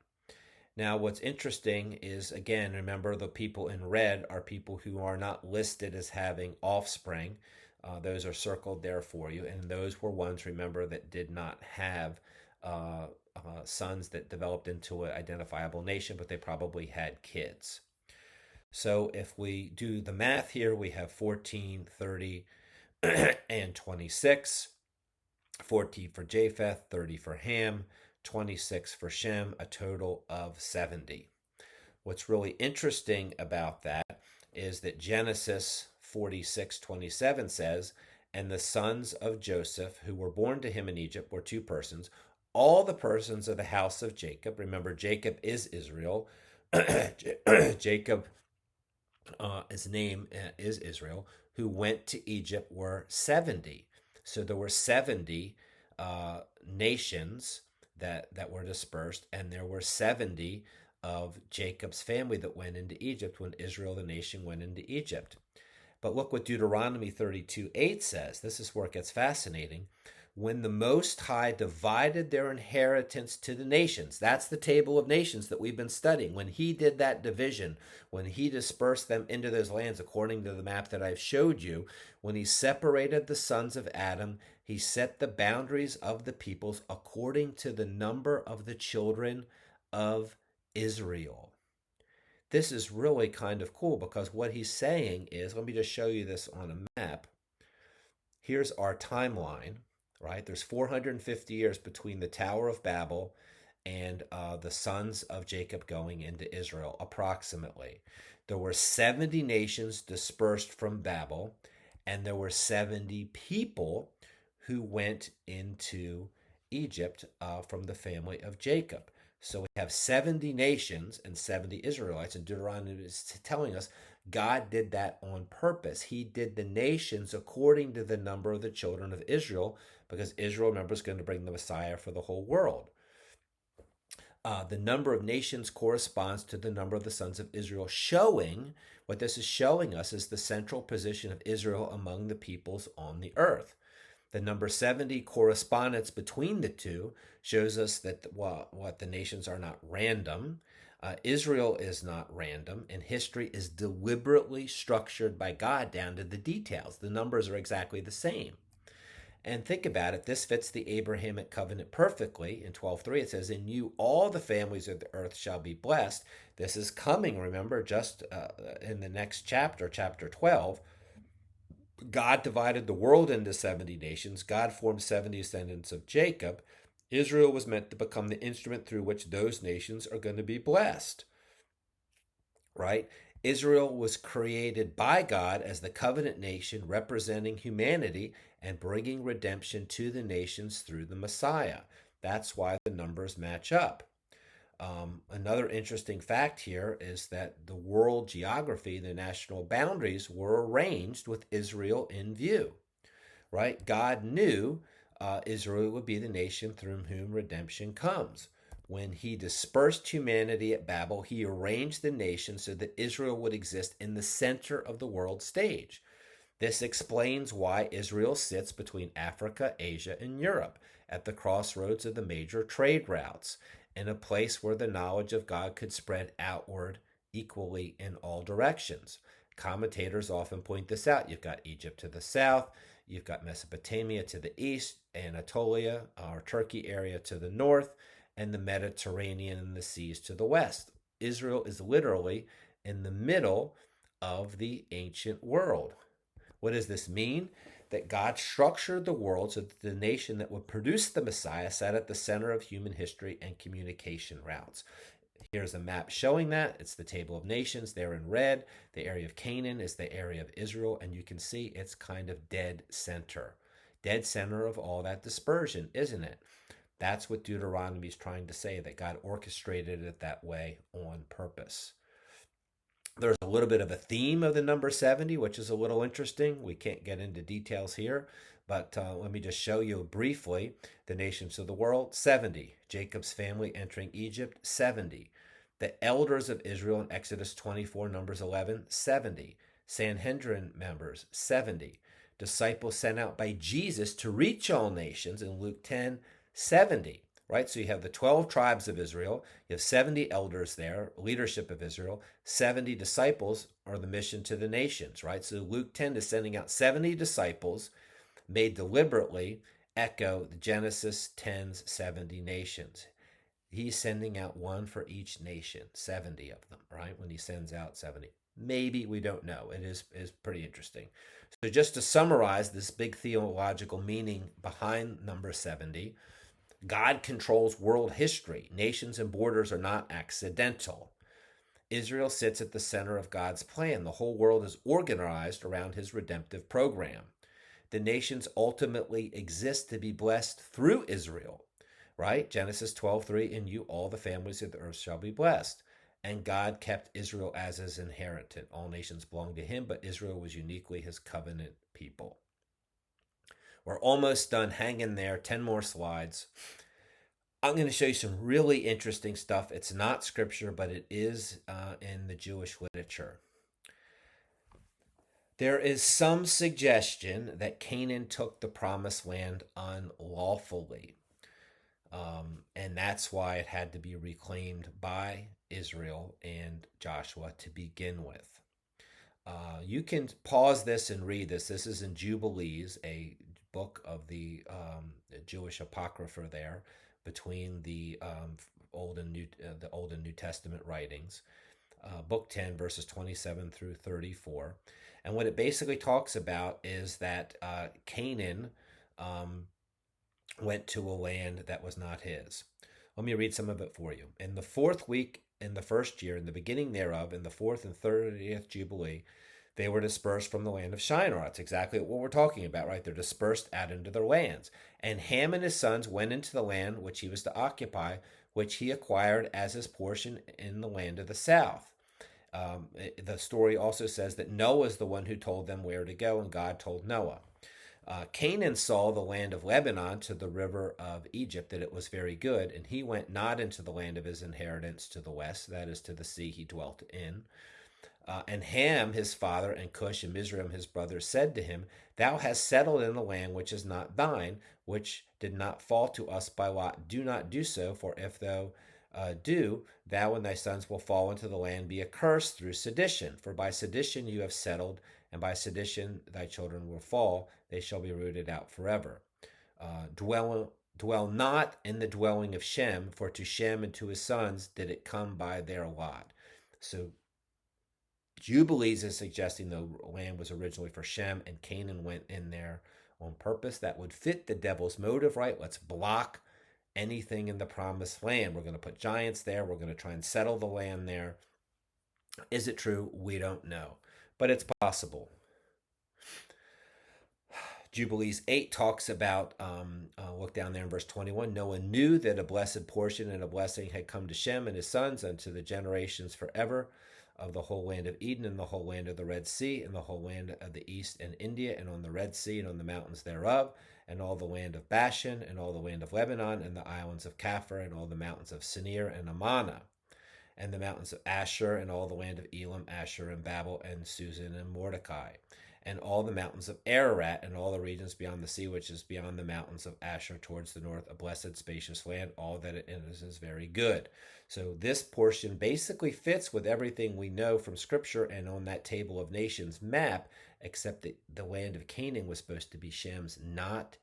Now, what's interesting is, again, remember the people in red are people who are not listed as having offspring. Those are circled there for you, and those were ones, remember, that did not have sons that developed into an identifiable nation, but they probably had kids. So if we do the math here, we have 14, 30, and 26. 14 for Japheth, 30 for Ham, 26 for Shem, a total of 70. What's really interesting about that is that Genesis 46:27 says, "And the sons of Joseph who were born to him in Egypt were two persons, all the persons of the house of Jacob." Remember, Jacob is Israel. Jacob, his name is Israel, who went to Egypt were 70. So there were 70 nations that were dispersed, and there were 70 of Jacob's family that went into Egypt when Israel, the nation, went into Egypt. But look what Deuteronomy 32:8 says. This is where it gets fascinating. When the Most High divided their inheritance to the nations, that's the table of nations that we've been studying. When he did that division, when he dispersed them into those lands according to the map that I've showed you, when he separated the sons of Adam, he set the boundaries of the peoples according to the number of the children of Israel. This is really kind of cool because what he's saying is, let me just show you this on a map. Here's our timeline, right? There's 450 years between the Tower of Babel and the sons of Jacob going into Israel, approximately. There were 70 nations dispersed from Babel, and there were 70 people who went into Egypt from the family of Jacob. So we have 70 nations and 70 Israelites, and Deuteronomy is telling us God did that on purpose. He did the nations according to the number of the children of Israel, because Israel, remember, is going to bring the Messiah for the whole world. The number of nations corresponds to the number of the sons of Israel, showing, what this is showing us is the central position of Israel among the peoples on the earth. The number 70 correspondence between the two shows us that what the nations are not random. Israel is not random, and history is deliberately structured by God down to the details. The numbers are exactly the same. And think about it, this fits the Abrahamic covenant perfectly. In 12:3 it says, "In you all the families of the earth shall be blessed." This is coming, remember, just in the next chapter, chapter 12. God divided the world into 70 nations. God formed 70 descendants of Jacob. Israel was meant to become the instrument through which those nations are going to be blessed. Right? Israel was created by God as the covenant nation representing humanity and bringing redemption to the nations through the Messiah. That's why the numbers match up. Another interesting fact here is that the world geography, the national boundaries, were arranged with Israel in view, right? God knew Israel would be the nation through whom redemption comes. When he dispersed humanity at Babel, he arranged the nation so that Israel would exist in the center of the world stage. This explains why Israel sits between Africa, Asia, and Europe at the crossroads of the major trade routes, in a place where the knowledge of God could spread outward equally in all directions. Commentators often point this out. You've got Egypt to the south, you've got Mesopotamia to the east, Anatolia, or Turkey area to the north, and the Mediterranean and the seas to the west. Israel is literally in the middle of the ancient world. What does this mean? That God structured the world so that the nation that would produce the Messiah sat at the center of human history and communication routes. Here's a map showing that. It's the table of nations there in red. The area of Canaan is the area of Israel, and you can see it's kind of dead center. Dead center of all that dispersion, isn't it? That's what Deuteronomy is trying to say, that God orchestrated it that way on purpose. There's a little bit of a theme of the number 70, which is a little interesting. We can't get into details here, but let me just show you briefly the nations of the world. 70. Jacob's family entering Egypt. 70. The elders of Israel in Exodus 24, Numbers 11. 70. Sanhedrin members. 70. Disciples sent out by Jesus to reach all nations in Luke 10. 70. Right? So you have the 12 tribes of Israel, you have 70 elders there, leadership of Israel, 70 disciples are the mission to the nations, right? So Luke 10 is sending out 70 disciples made deliberately echo the Genesis 10's 70 nations. He's sending out one for each nation, 70 of them, right? When he sends out 70. Maybe, we don't know. It is pretty interesting. So just to summarize this big theological meaning behind number 70, God controls world history. Nations and borders are not accidental. Israel sits at the center of God's plan. The whole world is organized around his redemptive program. The nations ultimately exist to be blessed through Israel, right? Genesis 12:3, in you all the families of the earth shall be blessed. And God kept Israel as his inheritance. All nations belong to him, but Israel was uniquely his covenant people. We're almost done. Hang in there. 10 more slides. I'm going to show you some really interesting stuff. It's not scripture, but it is in the Jewish literature. There is some suggestion that Canaan took the promised land unlawfully. And that's why it had to be reclaimed by Israel and Joshua to begin with. You can pause this and read this. This is in Jubilees, a book of the Jewish apocrypha there, between the Old and New Testament writings, book 10, verses 27 through 34. And what it basically talks about is that Canaan went to a land that was not his. Let me read some of it for you. In the 4th week, in the 1st year, in the beginning thereof, in the 4th and 30th Jubilee, they were dispersed from the land of Shinar. That's exactly what we're talking about, right? They're dispersed out into their lands. And Ham and his sons went into the land which he was to occupy, which he acquired as his portion in the land of the south. The story also says that Noah is the one who told them where to go, and God told Noah. Canaan saw the land of Lebanon to the river of Egypt, that it was very good, and he went not into the land of his inheritance to the west, that is, to the sea he dwelt in. And Ham, his father, and Cush and Mizraim, his brother, said to him, Thou hast settled in a land which is not thine, which did not fall to us by lot. Do not do so, for if thou do, thou and thy sons will fall into the land, be accursed through sedition. For by sedition you have settled, and by sedition thy children will fall. They shall be rooted out forever. Dwell not in the dwelling of Shem, for to Shem and to his sons did it come by their lot. So Jubilees is suggesting the land was originally for Shem, and Canaan went in there on purpose. That would fit the devil's motive, right? Let's block anything in the promised land. We're going to put giants there. We're going to try and settle the land there. Is it true? We don't know, but it's possible. Jubilees 8 talks about, look down there in verse 21, Noah knew that a blessed portion and a blessing had come to Shem and his sons unto the generations forever, of the whole land of Eden, and the whole land of the Red Sea, and the whole land of the east and India, and on the Red Sea, and on the mountains thereof, and all the land of Bashan, and all the land of Lebanon, and the islands of Kaphar, and all the mountains of Sinir and Ammana, and the mountains of Asher, and all the land of Elam, Asher, and Babel, and Susan, and Mordecai, and all the mountains of Ararat, and all the regions beyond the sea, which is beyond the mountains of Asher towards the north, a blessed, spacious land. All that it is very good. So this portion basically fits with everything we know from Scripture and on that table of nations map, except that the land of Canaan was supposed to be Shem's, not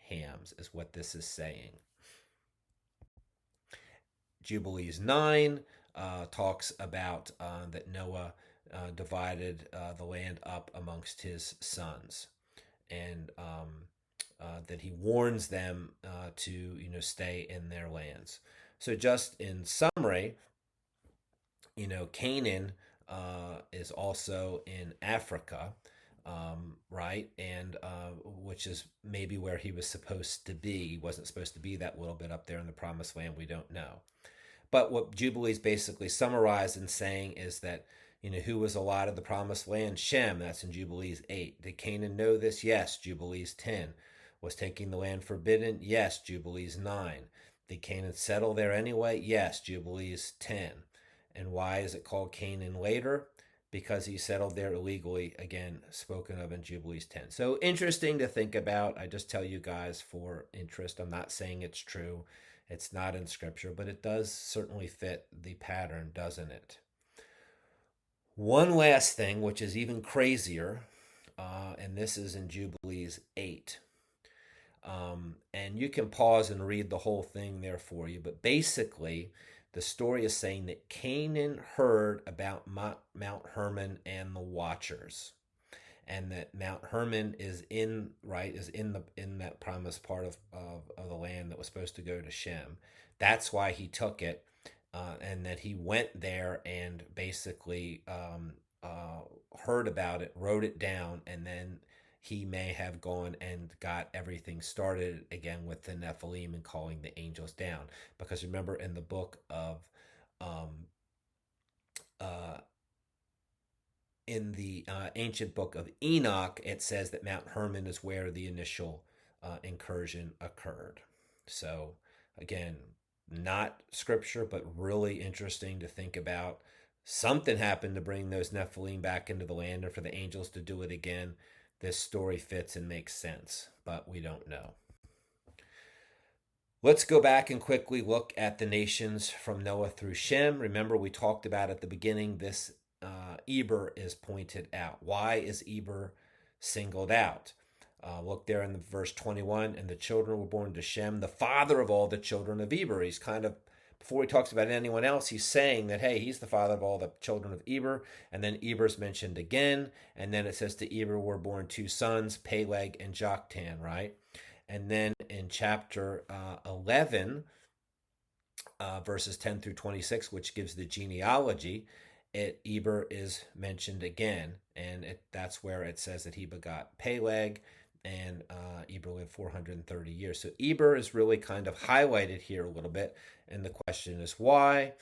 Ham's, is what this is saying. Jubilees 9 talks about that Noah divided the land up amongst his sons, and that he warns them to stay in their lands. So just in summary, Canaan is also in Africa, right? And which is maybe where he was supposed to be. He wasn't supposed to be that little bit up there in the promised land. We don't know. But what Jubilees basically summarized in saying is that, who was allotted the promised land? Shem, that's in Jubilees 8. Did Canaan know this? Yes, Jubilees 10. Was taking the land forbidden? Yes, Jubilees 9. Did Canaan settle there anyway? Yes, Jubilees 10. And why is it called Canaan later? Because he settled there illegally, again, spoken of in Jubilees 10. So interesting to think about. I just tell you guys for interest. I'm not saying it's true. It's not in Scripture, but it does certainly fit the pattern, doesn't it? One last thing, which is even crazier, and this is in Jubilees 8. And you can pause and read the whole thing there for you, but basically, the story is saying that Canaan heard about Mount Hermon and the Watchers, and that Mount Hermon is in that promised part of the land that was supposed to go to Shem. That's why he took it, and that he went there and basically heard about it, wrote it down, and then he may have gone and got everything started again with the Nephilim and calling the angels down. Because remember, in the book of in the ancient book of Enoch, it says that Mount Hermon is where the initial incursion occurred. So, again, not scripture, but really interesting to think about. Something happened to bring those Nephilim back into the land, and for the angels to do it again. This story fits and makes sense, but we don't know. Let's go back and quickly look at the nations from Noah through Shem. Remember, we talked about at the beginning, this Eber is pointed out. Why is Eber singled out? Look there in the verse 21, and the children were born to Shem, the father of all the children of Eber. He's kind of, before he talks about anyone else, he's saying that, hey, he's the father of all the children of Eber. And then Eber's mentioned again. And then it says to Eber were born two sons, Peleg and Joktan, right? And then in chapter 11, verses 10 through 26, which gives the genealogy, Eber is mentioned again. And that's where it says that he begot Peleg, and Eber lived 430 years. So Eber is really kind of highlighted here a little bit. And the question is why?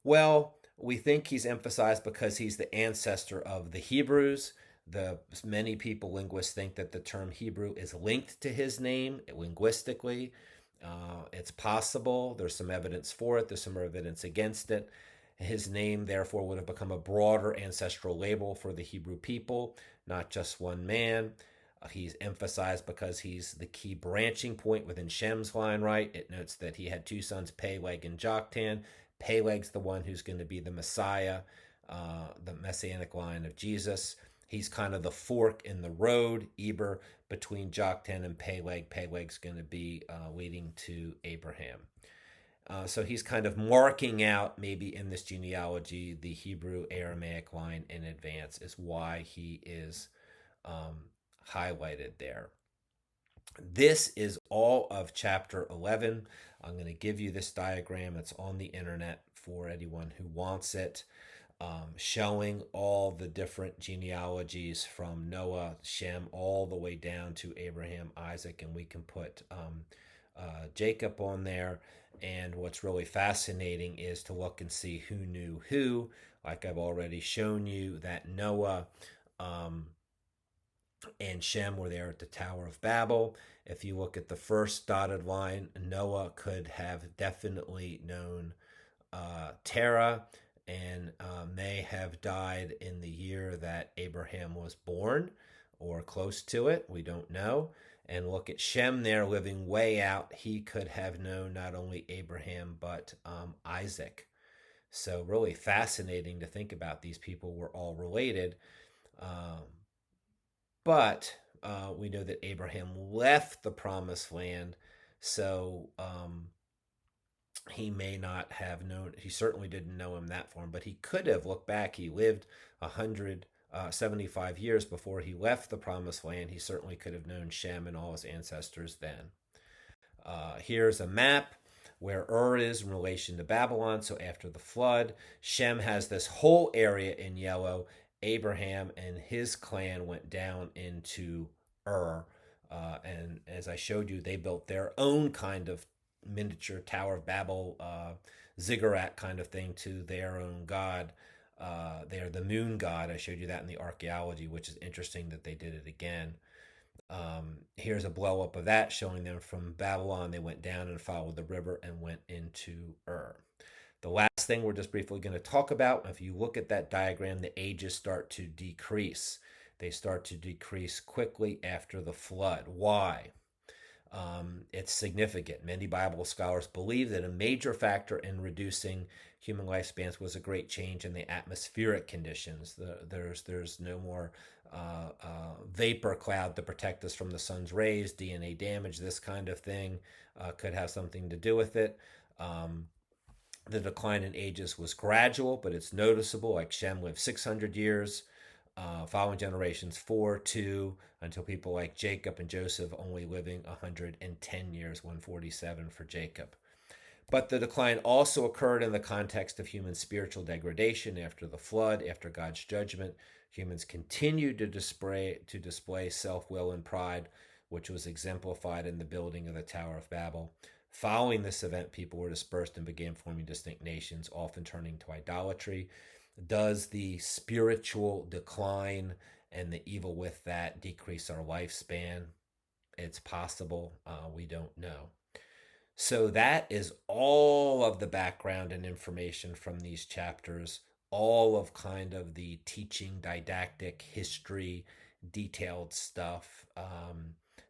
Well, we think he's emphasized because he's the ancestor of the Hebrews. Many people, linguists, think that the term Hebrew is linked to his name linguistically. It's possible. There's some evidence for it. There's some evidence against it. His name, therefore, would have become a broader ancestral label for the Hebrew people, not just one man. He's emphasized because he's the key branching point within Shem's line, right? It notes that he had two sons, Peleg and Joktan. Peleg's the one who's going to be the Messiah, the messianic line of Jesus. He's kind of the fork in the road, Eber, between Joktan and Peleg. Peleg's going to be leading to Abraham. So he's kind of marking out, maybe in this genealogy, the Hebrew Aramaic line in advance, is why he is highlighted there. This is all of chapter 11. I'm going to give you this diagram. It's on the internet for anyone who wants it, showing all the different genealogies from Noah, Shem, all the way down to Abraham, Isaac, and we can put Jacob on there. And what's really fascinating is to look and see who knew who. Like I've already shown you that Noah and Shem were there at the Tower of Babel. If you look at the first dotted line, Noah could have definitely known Terah, and may have died in the year that Abraham was born or close to it. We don't know. And look at Shem there living way out. He could have known not only Abraham, but Isaac. So really fascinating to think about. These people were all related. But we know that Abraham left the promised land. So he may not have known, he certainly didn't know him that far, but he could have looked back. He lived 175 years before he left the promised land. He certainly could have known Shem and all his ancestors then. Here's a map where Ur is in relation to Babylon. So after the flood, Shem has this whole area in yellow. Abraham and his clan went down into Ur. And as I showed you, they built their own kind of miniature Tower of Babel, ziggurat kind of thing to their own god. They are the moon god. I showed you that in the archaeology, which is interesting that they did it again. Here's a blow up of that, showing them from Babylon. They went down and followed the river and went into Ur. The last thing we're just briefly going to talk about, if you look at that diagram, the ages start to decrease. They start to decrease quickly after the flood. Why? It's significant. Many Bible scholars believe that a major factor in reducing human lifespans was a great change in the atmospheric conditions. There's no more vapor cloud to protect us from the sun's rays, DNA damage, this kind of thing could have something to do with it. The decline in ages was gradual, but it's noticeable. Like Shem lived 600 years, following generations 4, 2, until people like Jacob and Joseph only living 110 years, 147 for Jacob. But the decline also occurred in the context of human spiritual degradation after the flood, after God's judgment. Humans continued to display self-will and pride, which was exemplified in the building of the Tower of Babel. Following this event, people were dispersed and began forming distinct nations, often turning to idolatry. Does the spiritual decline and the evil with that decrease our lifespan? It's possible. We don't know. So that is all of the background and information from these chapters, all of kind of the teaching, didactic, history, detailed stuff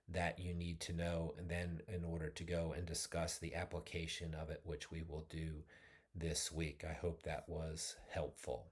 that you need to know, and then in order to go and discuss the application of it, which we will do this week. I hope that was helpful.